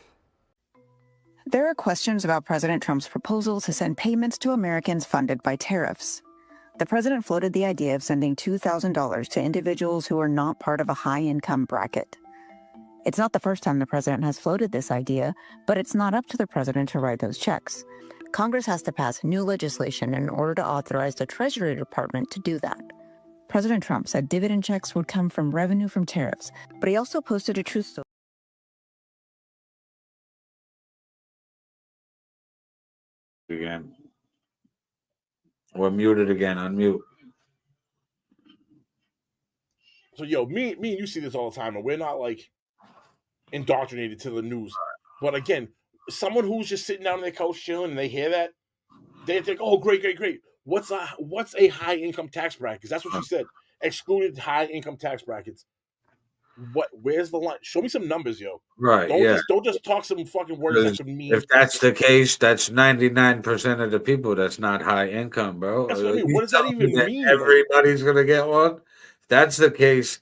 There are questions about President Trump's proposal to send payments to Americans funded by tariffs. The president floated the idea of sending $2,000 to individuals who are not part of a high-income bracket. It's not the first time the president has floated this idea, but it's not up to the president to write those checks. Congress has to pass new legislation in order to authorize the Treasury Department to do that. President Trump said dividend checks would come from revenue from tariffs, but he also posted a truth social. Again. We're muted again. Unmute. So, yo, me and you see this all the time, and we're not like indoctrinated to the news. But again, someone who's just sitting down on their couch chilling and they hear that, they think, "Oh, great. What's a high income tax bracket?" Because that's what she said. Excluded high income tax brackets. Where's the line? Show me some numbers, yo. Right. Don't just talk some fucking words that could mean. If that's the case, that's 99% of the people that's not high income, bro. That's what I mean. What does that even mean? Everybody's gonna get one. If that's the case,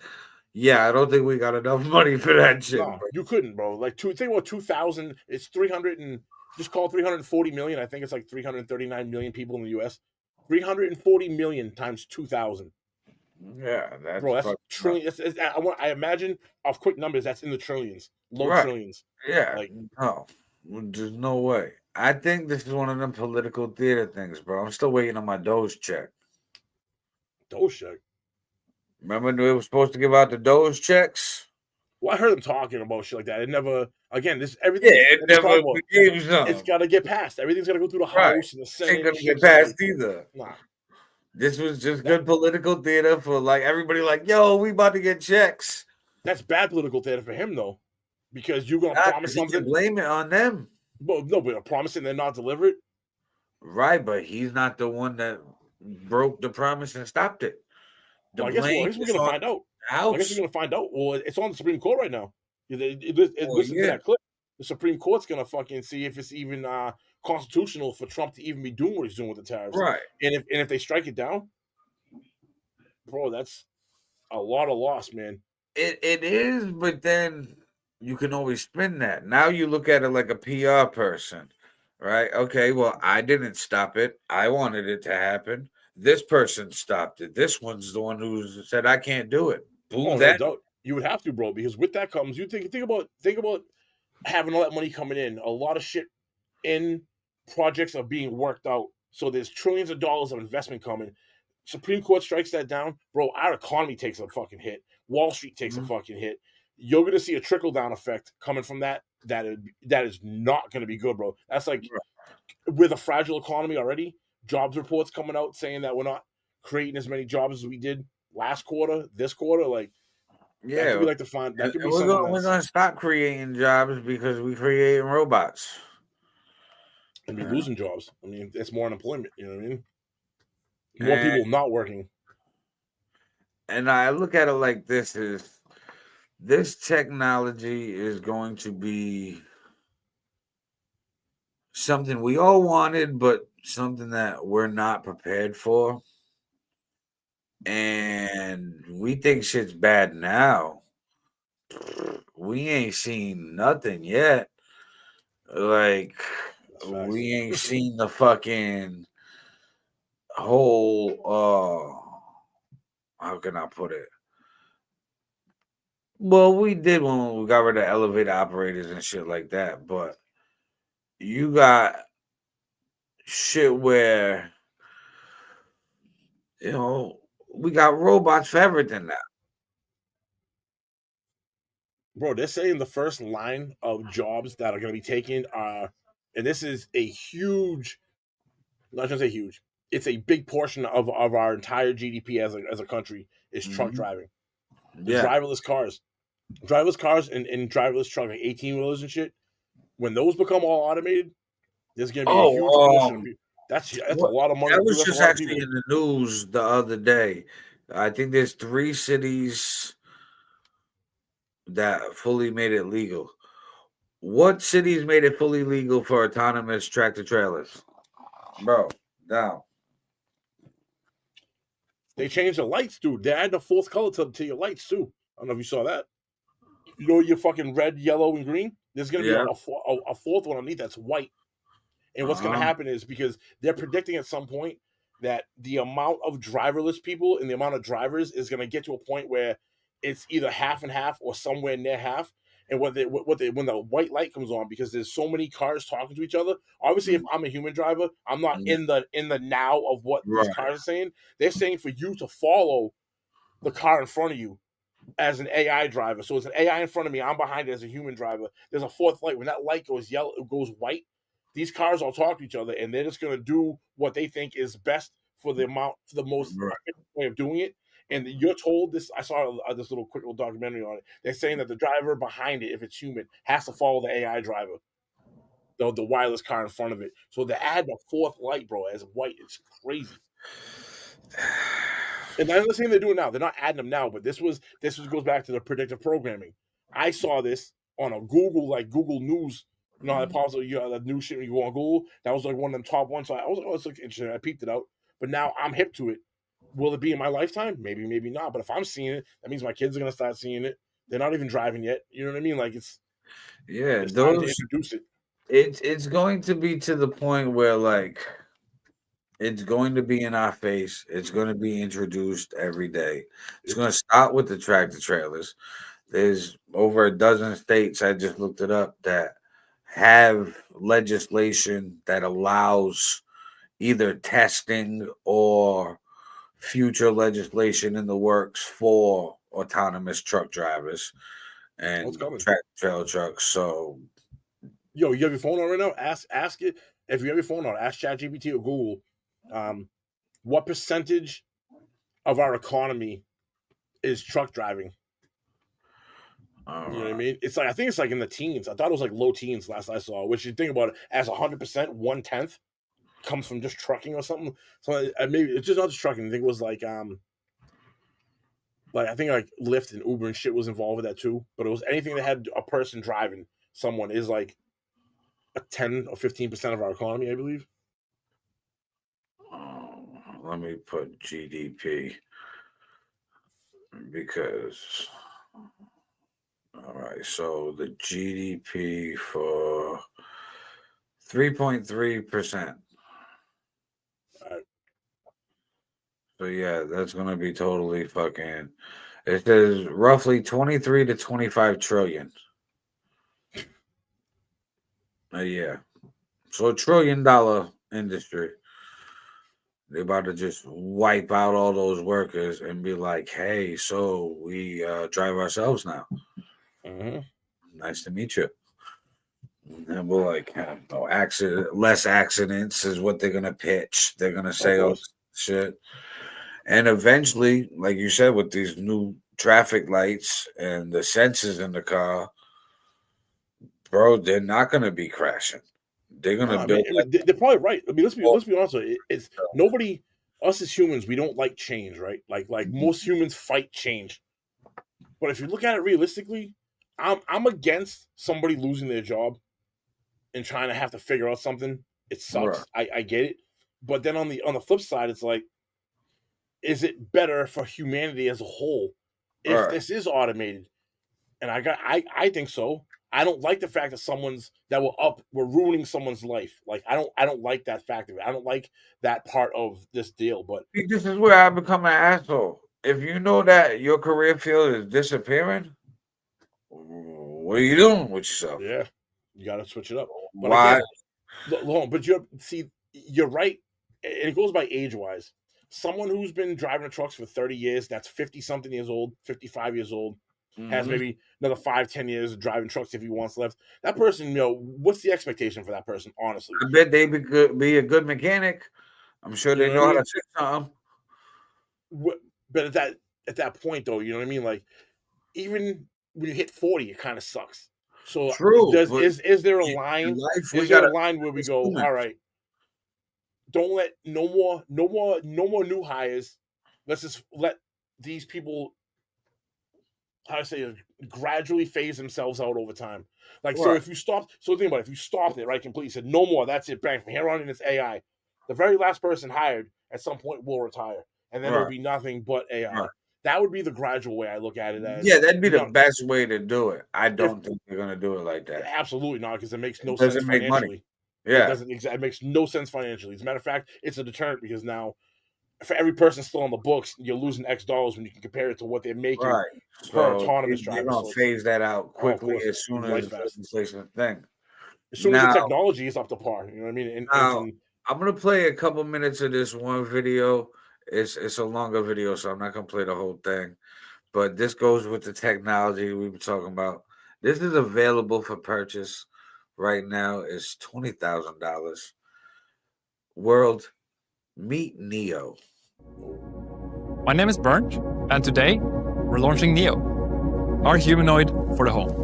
yeah, I don't think we got enough money for that shit. No, you couldn't, bro. Like think about 2,000. It's 300 and just call it 340 million. I think it's like 339 million people in the U.S. 340 million times 2,000. Yeah, that's trillion. I imagine off quick numbers, that's in the trillions, trillions. Yeah, like no, there's no way. I think this is one of them political theater things, bro. I'm still waiting on my Doge check. Doge check. Remember they were supposed to give out the Doge checks? Well, I heard them talking about shit like that. It never. Again, this everything. Yeah, it never became something. It's got to get passed. Everything's got to go through the House and the Senate. Ain't gonna get passed either. Nah. This was just good political theater for like everybody. Like, yo, we about to get checks. That's bad political theater for him, though, because you're gonna promise something. You can blame it on them. Well, no, but promising they're not deliver it. Right, but he's not the one that broke the promise and stopped it. Well, I guess we're gonna find out. I guess we're gonna find out. Well, it's on the Supreme Court right now. Listen to that clip. The Supreme Court's gonna fucking see if it's even constitutional for Trump to even be doing what he's doing with the tariffs. Right. And if they strike it down, bro, that's a lot of loss, man. It is, but then you can always spin that. Now you look at it like a PR person, right? Okay, well, I didn't stop it. I wanted it to happen. This person stopped it. This one's the one who said I can't do it. Boom, You would have to, bro, because with that comes you think about having all that money coming in. A lot of shit in projects are being worked out. So there's trillions of dollars of investment coming. Supreme Court strikes that down, bro. Our economy takes a fucking hit. Wall Street takes a fucking hit. You're gonna see a trickle down effect coming from that. That is not gonna be good, bro. That's like with a fragile economy already. Jobs reports coming out saying that we're not creating as many jobs as we did last quarter, this quarter. Like, Yeah, that could be like the fun. That could be we're gonna stop creating jobs because we're creating robots. And be losing jobs. I mean, it's more unemployment. You know what I mean? More people not working. And I look at it like this: is this technology is going to be something we all wanted, but something that we're not prepared for. And we think shit's bad now. We ain't seen nothing yet. Like, we ain't seen the fucking whole how can I put it? Well, we did when we got rid of elevator operators and shit like that, but you got shit where, you know, we got robots for everything now. Bro, they're saying the first line of jobs that are going to be taken are, and this is a huge, not going to say huge, it's a big portion of our entire GDP as a country is truck driving. The driverless cars. Driverless cars and driverless truck, like 18-wheelers and shit, when those become all automated, there's going to be a huge portion of people. That's a lot of money. That was just actually in the news the other day. I think there's 3 cities that fully made it legal. What cities made it fully legal for autonomous tractor trailers? Bro, down. They changed the lights, dude. They added a 4th color to your lights, too. I don't know if you saw that. You know your fucking red, yellow, and green? There's going to be a 4th one underneath that's white. And what's going to happen is, because they're predicting at some point that the amount of driverless people and the amount of drivers is going to get to a point where it's either half and half or somewhere near half. And when the white light comes on, because there's so many cars talking to each other. Obviously, if I'm a human driver, I'm not in the now of what these cars are saying. They're saying for you to follow the car in front of you as an AI driver. So it's an AI in front of me. I'm behind it as a human driver. There's a 4th light. When that light goes yellow, it goes white. These cars all talk to each other, and they're just going to do what they think is best for the most way of doing it. And you're told this. I saw this little quick little documentary on it. They're saying that the driver behind it, if it's human, has to follow the AI driver, the wireless car in front of it. So they add the 4th light, bro, as white. It's crazy. And I'm not saying they're doing it now. They're not adding them now, but this goes back to the predictive programming. I saw this on a Google News. You know how it pops up, the new shit when you go on Google? That was like one of them top ones. So I was like, oh, it's looking interesting. I peeped it out. But now I'm hip to it. Will it be in my lifetime? Maybe, maybe not. But if I'm seeing it, that means my kids are going to start seeing it. They're not even driving yet. You know what I mean? Like, it's time to introduce it. It's going to be to the point where, like, it's going to be in our face. It's going to be introduced every day. It's going to start with the tractor trailers. There's over a dozen states, I just looked it up, that have legislation that allows either testing or future legislation in the works for autonomous truck drivers and trailer trucks. So, yo, you have your phone on right now? Ask it. If you have your phone on, ask ChatGPT or Google, what percentage of our economy is truck driving? You know what I mean? It's like, I think it's like in the teens. I thought it was like low teens last I saw, which you think about it as 100%, 1/10 comes from just trucking or something. So maybe it's just not just trucking. I think it was like I think like Lyft and Uber and shit was involved with that too. But it was anything that had a person driving someone is like a 10 or 15% of our economy, I believe. Let me put GDP because. All right, so the GDP for 3.3%. So yeah, that's gonna be totally fucking. It says roughly 23 to 25 trillion. Yeah. So $1 trillion industry. They're about to just wipe out all those workers and be like, hey, so we drive ourselves now. Mm-hmm. Nice to meet you. And we're like, no accident, less accidents is what they're gonna pitch. They're gonna say all this shit. And eventually, like you said, with these new traffic lights and the sensors in the car, bro, they're not gonna be crashing. They're gonna build. They're probably right. I mean, let's be honest. It's nobody. Us as humans, we don't like change, right? Like most humans fight change. But if you look at it realistically, I'm against somebody losing their job and trying to have to figure out something. It sucks. Right. I get it. But then on the flip side, it's like, is it better for humanity as a whole if this is automated? And I think so. I don't like the fact that we're ruining someone's life. Like I don't like that fact of it. I don't like that part of this deal. But this is where I become an asshole. If you know that your career field is disappearing, what are you doing with yourself? Yeah, you got to switch it up. But why? Again, but you're right. And it goes by age wise. Someone who's been driving trucks for 30 years, that's 50-something years old, 55 years old, has maybe another 5-10 years of driving trucks if he wants left. That person, what's the expectation for that person, honestly? I bet they be a good mechanic. I'm sure they know how to fix something. But at that point, though, you know what I mean? Like, even when you hit 40, it kind of sucks. So true. Is there a line? Is there a line where we go, all right, don't let no more new hires. Let's just let these people, how to say, gradually phase themselves out over time. Like, so if you stopped, so think about it, if you stopped it, right, completely said, no more, that's it, bang, from here on in it's AI. The very last person hired at some point will retire. And then there'll be nothing but AI. Right. That would be the gradual way I look at it as. Yeah, that'd be the best way to do it. I don't think they're going to do it like that. Absolutely not, because it makes no sense financially. Money. Yeah. It makes no sense financially. As a matter of fact, it's a deterrent because now for every person still on the books, you're losing X dollars when you can compare it to what they're making per autonomous driver. You're going to phase that out quickly as soon as the inflation thing. As soon as the technology is up to par. You know what I mean? I'm going to play a couple minutes of this one video. It's a longer video, so I'm not going to play the whole thing. But this goes with the technology we were talking about. This is available for purchase right now. It's $20,000. World, meet Neo. My name is Bernd, and today we're launching Neo, our humanoid for the home.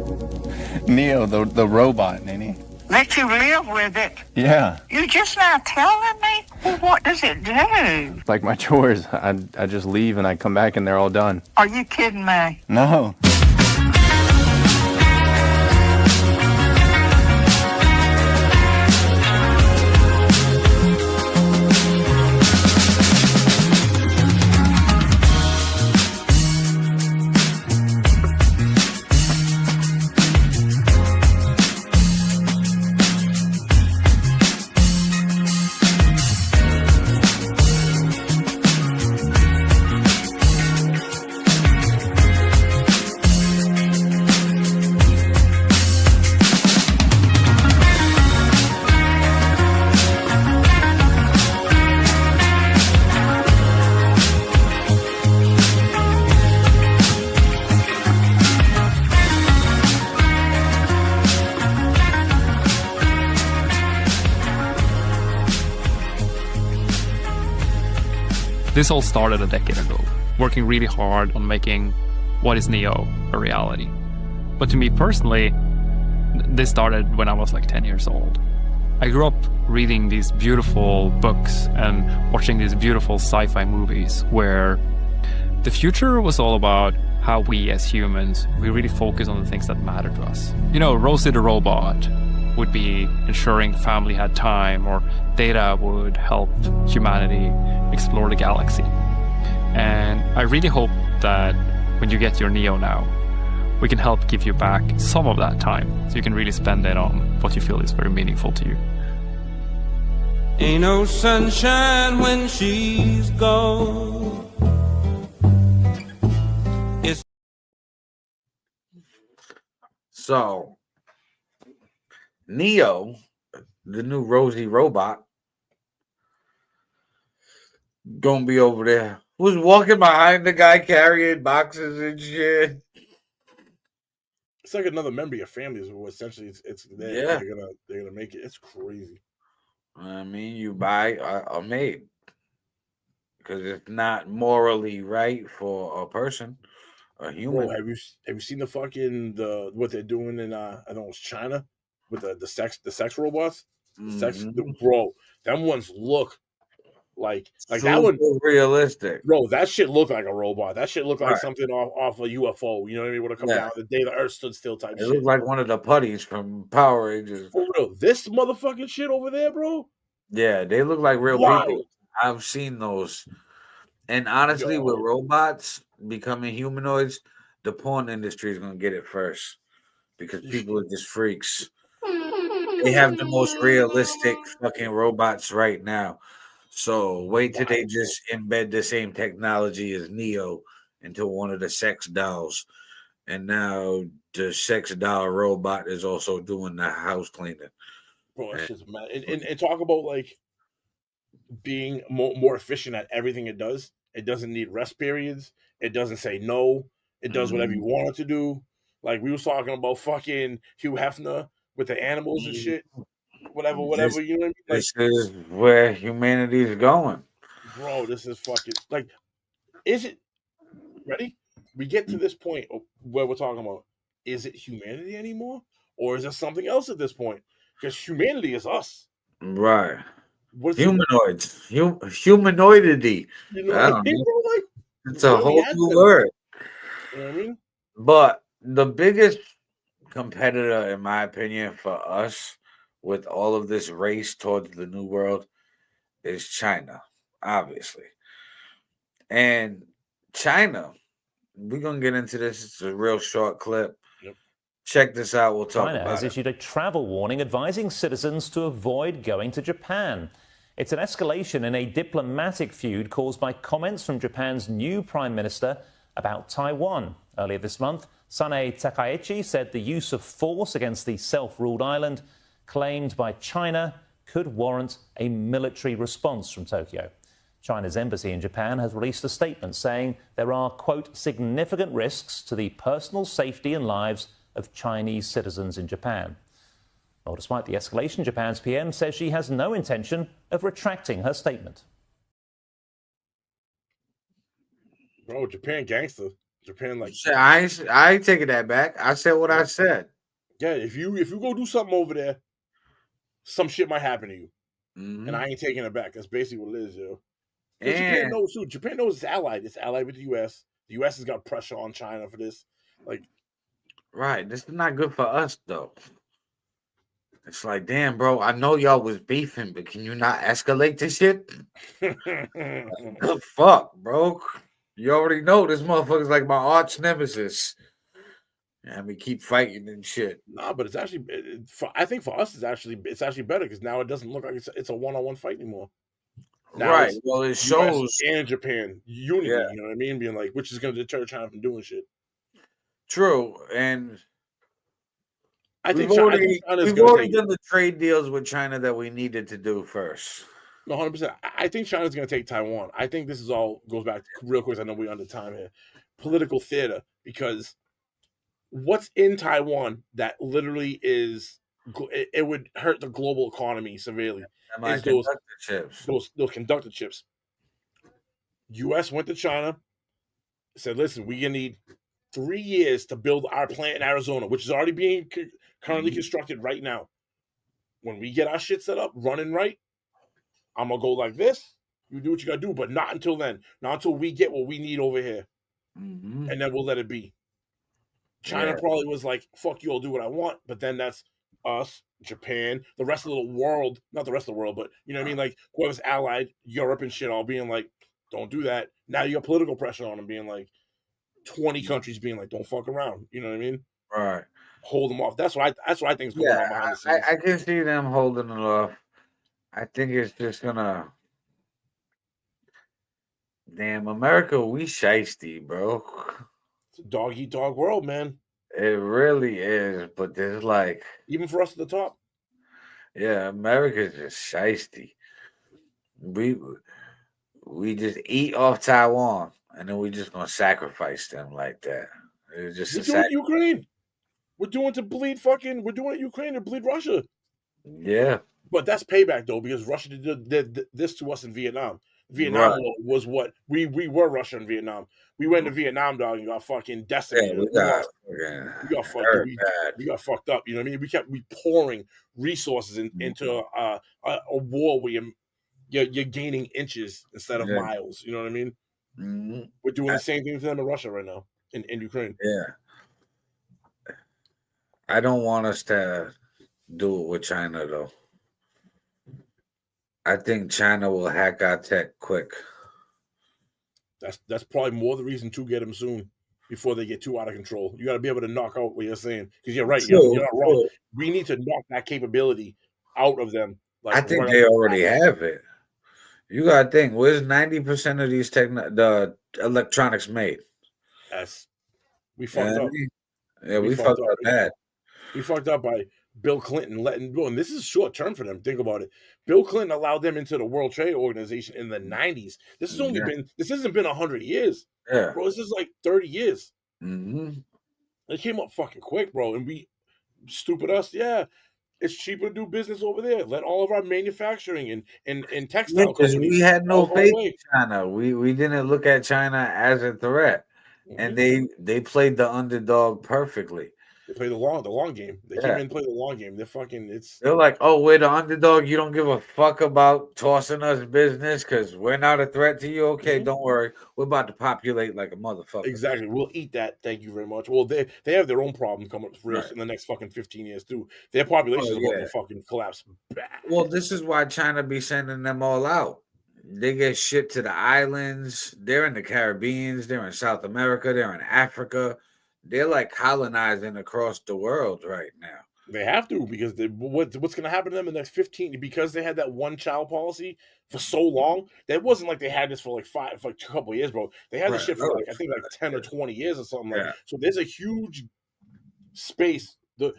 Neo, the robot, ain't he? Let you live with it. Yeah. You're just not telling me? Well, what does it do? Like my chores. I just leave and I come back and they're all done. Are you kidding me? No. This all started a decade ago, working really hard on making what is Neo a reality. But to me personally, this started when I was like 10 years old. I grew up reading these beautiful books and watching these beautiful sci-fi movies where the future was all about how we as humans, we really focus on the things that matter to us. You know, Rosie the robot would be ensuring family had time, or Data would help humanity explore the galaxy. And I really hope that when you get your Neo now, we can help give you back some of that time so you can really spend it on what you feel is very meaningful to you. Ain't no sunshine when she's gone. So Neo, the new Rosie robot, gonna be over there. Who's walking behind the guy carrying boxes and shit? It's like another member of your family. Is essentially it's Yeah. they're gonna make it. It's crazy. I mean, you buy a maid because it's not morally right for a person, a human. Bro, have you seen what they're doing in I don't know, it's China with the sex robots? Bro, them ones look like that one realistic. Bro, that shit looked like a robot. That shit looked like Right. something off a UFO. You know what I mean? Would have come Yeah. down the day the Earth stood still type It shit. looked like one of the putties from Power Rangers. For real, this motherfucking shit over there, bro. Yeah, they look like real Wild. people. I've seen those. And honestly, with robots becoming humanoids, the porn industry is gonna get it first because people are just freaks. They have the most realistic fucking robots right now. So wait till they just embed the same technology as Neo into one of the sex dolls. And now the sex doll robot is also doing the house cleaning. Bro, that shit's mad. And talk about like being more efficient at everything it does. It doesn't need rest periods. It doesn't say no. It does whatever you want it to do. Like we was talking about fucking Hugh Hefner with the animals and shit. Whatever, you know what I mean? Like, This is where humanity is going. bro, this is fucking like, is it ready? We get to this point where we're talking about, is it humanity anymore? Or is it something else at this point? Because humanity is us. Right. What's Humanoids. Humanoidity. You know I what I don't mean, know. bro? Like, It's a where we whole at new then? word. You know what I mean? But the biggest competitor, in my opinion, for us with all of this race towards the new world is China, obviously. And China, we're going to get into this. It's a real short clip. Check this out. We'll talk China about has it. issued a travel warning advising citizens to avoid going to Japan. It's an escalation in a diplomatic feud caused by comments from Japan's new prime minister about Taiwan. Earlier this month, Sanae Takaichi said the use of force against the self-ruled island claimed by China could warrant a military response from Tokyo. China's embassy in Japan has released a statement saying there are, quote, significant risks to the personal safety and lives of Chinese citizens in Japan. Well, despite the escalation, Japan's PM says she has no intention of retracting her statement. Bro, Japan gangster. Japan like I ain't taking that back. I said what I said. yeah. If you go do something over there, some shit might happen to you, and I ain't taking it back. That's basically what it is, yo. Because Japan knows too. Japan knows it's allied. It's allied with the U.S. The U.S. has got pressure on China for this. Like, Right. This is not good for us, though. It's like, damn, bro, I know y'all was beefing, but can you not escalate this shit? The fuck, bro? You already know this motherfucker's like my arch nemesis. And we keep fighting and shit. nah, but it's actually. I think for us, it's actually better because now it doesn't look like it's a one-on-one fight anymore. Now Right. it's Well, it US shows. and Japan unity. Yeah. You know what I mean? Being like, which is going to deter China from doing shit. True. And I think we've China's already going to take. done the trade deals with China that we needed to do first. No, 100%. I think China's going to take Taiwan. I think this is all goes back real quick. I know we're under time here. Political theater, because what's in Taiwan that literally is it would hurt the global economy severely. Is those conductor chips. U.S. went to China, said, "Listen, we're gonna need 3 years to build our plant in Arizona, which is already being currently constructed right now. When we get our shit set up, running right, I'm gonna go like this. You do what you gotta do, but not until then. Not until we get what we need over here, and then we'll let it be." China probably was like, "Fuck you, I'll do what I want," but then that's us, Japan, the rest of the world, not the rest of the world, but you know what I mean? Like whoever's allied, Europe and shit, all being like, "Don't do that." Now you got political pressure on them, being like 20 countries being like, "Don't fuck around." You know what I mean? Right. Hold them off. That's what I think is going on behind the scenes. I can see them holding it off. I think it's just gonna. Damn, America, we shiesty, bro. It's a dog eat dog world, man. It really is, but there's like, even for us at the top. Yeah, America's just shiesty. We just eat off Taiwan, and then we just gonna sacrifice them like that. It's just We're a doing Ukraine. We're doing it Ukraine to bleed Russia. Yeah. But that's payback though, because Russia did this to us in Vietnam. Vietnam Right. was what we were Russia and Vietnam. We went to Vietnam, dog, and got fucking Yeah, decimated. we got fucked. hurt We got fucked up. You know what I mean? We pouring resources into a war where you're gaining inches instead of Yeah. miles. You know what I mean? Mm-hmm. We're doing the same thing to them in Russia right now, in Ukraine. Yeah. I don't want us to do it with China though. I think China will hack our tech quick. That's probably more the reason to get them soon before they get too out of control. You got to be able to knock out what you're saying, because you're right. True, You're not wrong. true. We need to knock that capability out of them. I think they already have it. You gotta think, where's 90% of these the electronics made? We fucked up. Yeah, we fucked up bad. We fucked up by Bill Clinton letting go, and this is short term for them. Think about it. Bill Clinton allowed them into the World Trade Organization in the 90s. This has only this hasn't been 100 years. Yeah. Bro, this is like 30 years. Mm-hmm. It came up fucking quick, bro. And we, stupid us, yeah, it's cheaper to do business over there. Let all of our manufacturing and textile Because companies we had no all faith away. in China. We didn't look at China as a threat. And they played the underdog perfectly. They play the long game. They came in and play the long game. They're fucking, They're like, oh, we're the underdog. You don't give a fuck about tossing us business because we're not a threat to you. Okay, don't worry. We're about to populate like a motherfucker. Exactly. We'll eat that. Thank you very much. Well, they have their own problems coming up for us in the next fucking 15 years too. Their population is about to fucking collapse. Well, this is why China be sending them all out. They get shipped to the islands. They're in the Caribbean. They're in South America. They're in Africa. They're like colonizing across the world right now. They have to, because what's going to happen to them in the next 15? Because they had that one child policy for so long. That wasn't like they had this for like a couple of years, bro. They had this shit for I think 10 or 20 years or something like that. So there's a huge space. The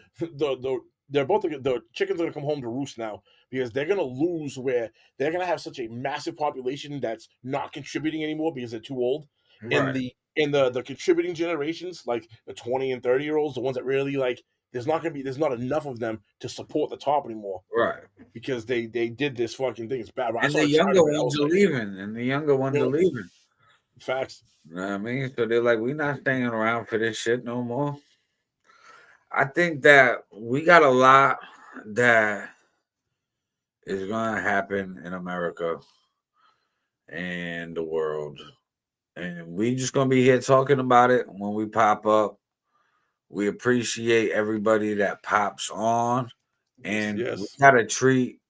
chickens are gonna come home to roost now, because they're gonna lose where they're gonna have such a massive population that's not contributing anymore because they're too old. Right. In the contributing generations, like the 20 and 30-year-olds, the ones that really like, there's not enough of them to support the top anymore. Right. Because they did this fucking thing. It's bad. And the younger ones are leaving. Facts. You know what I mean? So they're like, we're not staying around for this shit no more. I think that we got a lot that is going to happen in America and the world. And we just going to be here talking about it when we pop up. We appreciate everybody that pops on. And we got a treat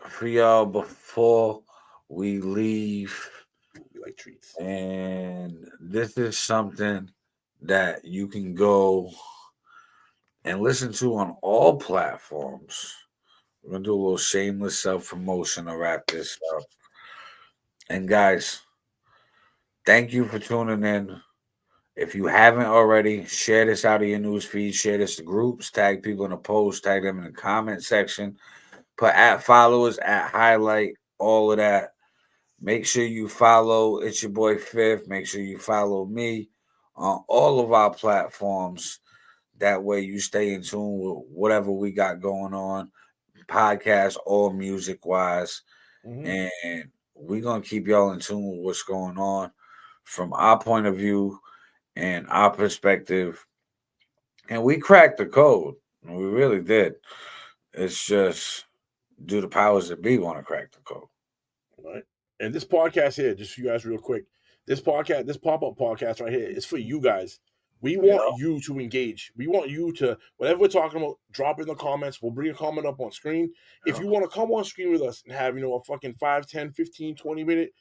for y'all before we leave. We like treats. And this is something that you can go and listen to on all platforms. We're going to do a little shameless self-promotion to wrap this up. And guys, thank you for tuning in. If you haven't already, share this out of your news feed, share this to groups, tag people in the post, tag them in the comment section, put @followers, @highlight, all of that. Make sure you follow It's Your Boy Fifth. Make sure you follow me on all of our platforms. That way you stay in tune with whatever we got going on, podcast or music-wise. And we're going to keep y'all in tune with what's going on from our point of view and our perspective. And we cracked the code. We really did. It's just, do the powers that be want to crack the code? Right. And this podcast here, just for you guys real quick, this podcast, this pop-up podcast right here is for you guys. We want you to engage. We want you to, whatever we're talking about, drop in the comments. We'll bring a comment up on screen. If you want to come on screen with us and have, a fucking 5, 10, 15, 20-minute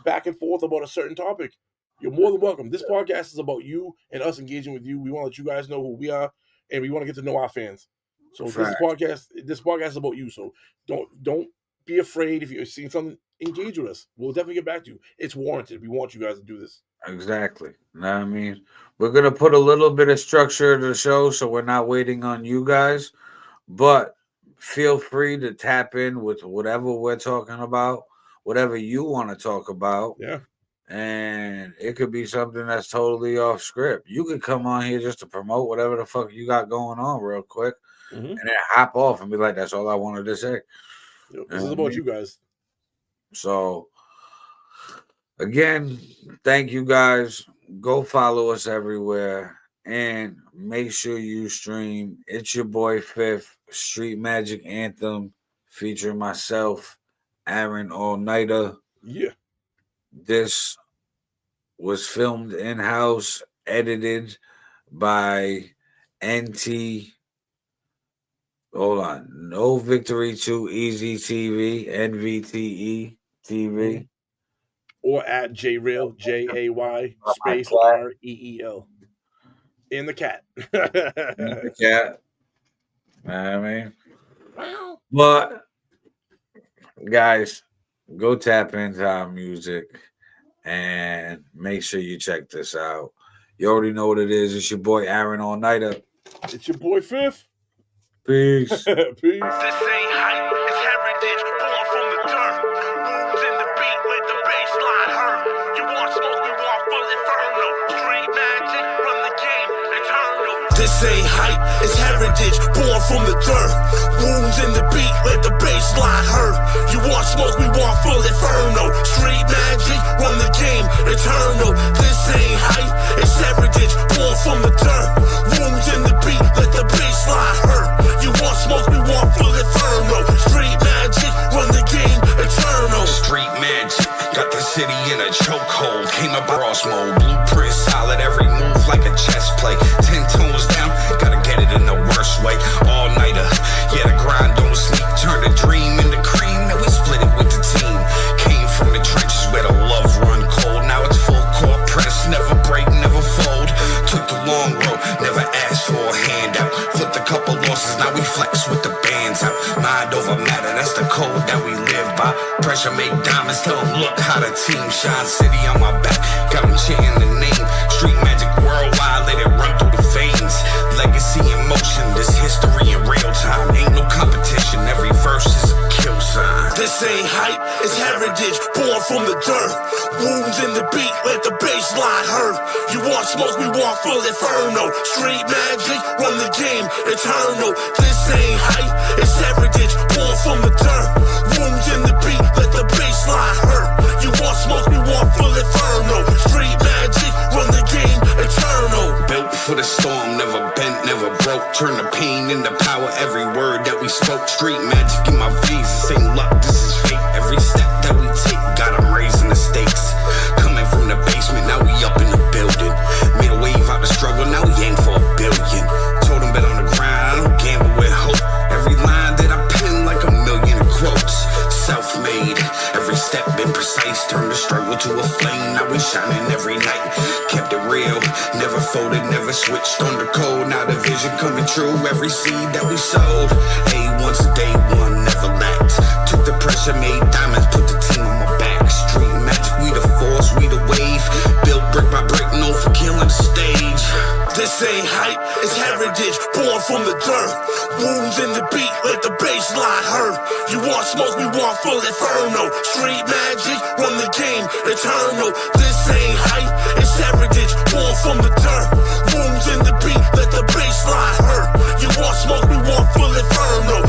back and forth about a certain topic, you're more than welcome. This podcast is about you and us engaging with you. We want to let you guys know who we are, and we want to get to know our fans. So this podcast is about you. So don't be afraid. If you're seeing something, engage with us. We'll definitely get back to you. It's warranted. We want you guys to do this. Exactly. You know what I mean? We're going to put a little bit of structure to the show so we're not waiting on you guys. But feel free to tap in with whatever we're talking about, whatever you want to talk about. Yeah. And it could be something that's totally off script. You could come on here just to promote whatever the fuck you got going on real quick and then hop off and be like, that's all I wanted to say. Yep. This is about you guys. So, again, thank you guys. Go follow us everywhere and make sure you stream It's Your Boy Fifth Street Magic Anthem featuring myself, Aaron All-Nighter. Yeah. This was filmed in-house, edited by NT. Hold on. No Victory Too Easy TV, NVTE TV. Or at JReel, JAY space REEL. In the cat. In the cat. You know what I mean? But, guys, go tap into our music and make sure you check this out. You already know what it is. It's your boy Aaron All-Nighter. It's your boy Fifth. Peace. Peace. This ain't hype, it's heritage, born from the dirt. Moves in the beat, let the bass line hurt. You want smoke, we want full inferno. Street magic, run the game, eternal. This ain't hype, it's heritage, born from the dirt. Wounds in the beat, let the bass line hurt. You want smoke, we want full inferno. Street magic, run the game, eternal. This ain't hype, it's heritage, born from the dirt. Wounds in the beat, let the bass line hurt. You want smoke, we want full inferno. Street magic, run the game, eternal. Street magic, got the city in a chokehold. Came up boss mode, blueprint solid, every move like a chess play. 10 tones down, gotta get it in the worst way. All-nighter, yeah, the grind don't sleep. Turn the dream into cream, now we split it with the team. Came from the trenches where the love run cold. Now it's full court press, never break, never fold. Took the long road, never asked for a handout. Flipped a couple losses, now we flex with the bands out. Mind over matter, that's the code that we live by. Pressure make diamonds, tell them look how the team shine. City on my back, got them chanting the name. Street magic worldwide, let it run through the veins. Legacy in motion, this history in real time. Ain't no competition, every verse is a kill sign. This ain't hype, it's heritage, born from the dirt. Wounds in the beat, let the bass line hurt. You want smoke, we want full inferno. Street magic, run the game, eternal. This ain't hype, it's heritage, born from the dirt. Wounds in the beat, let the bass line hurt. You want smoke, we want full inferno. Street magic, run the game, eternal. Built for the storm, never bent, never broke. Turn the pain into power, every word that we spoke. Street magic in my veins, this ain't luck, this is fate. Every step that we take, got 'em raising the stakes. Coming from the basement, now we up in the building. Made a wave out the struggle, now we aim for $1 billion. Told them bet on the grind, I don't gamble with hope. Every line that I pen like 1,000,000 quotes. Self-made, every step been precise. Turned the struggle to a flame, now we shining every night. Kept it real, never folded, never switched on the code. Now the vision coming true, every seed that we sowed. A1's day one, never lacked. Took the pressure, made diamonds, put the team on my back. Street magic, we the force, we the wave. Built brick by brick, known for killing the stage. This ain't hype, it's heritage, born from the dirt. Wounds in the beat, let the bass line hurt. You want smoke, we want full inferno. Street magic, run the game, eternal. This ain't hype, it's heritage, born from the dirt. Wounds in the beat, let the bass line hurt. You want smoke, we want full inferno.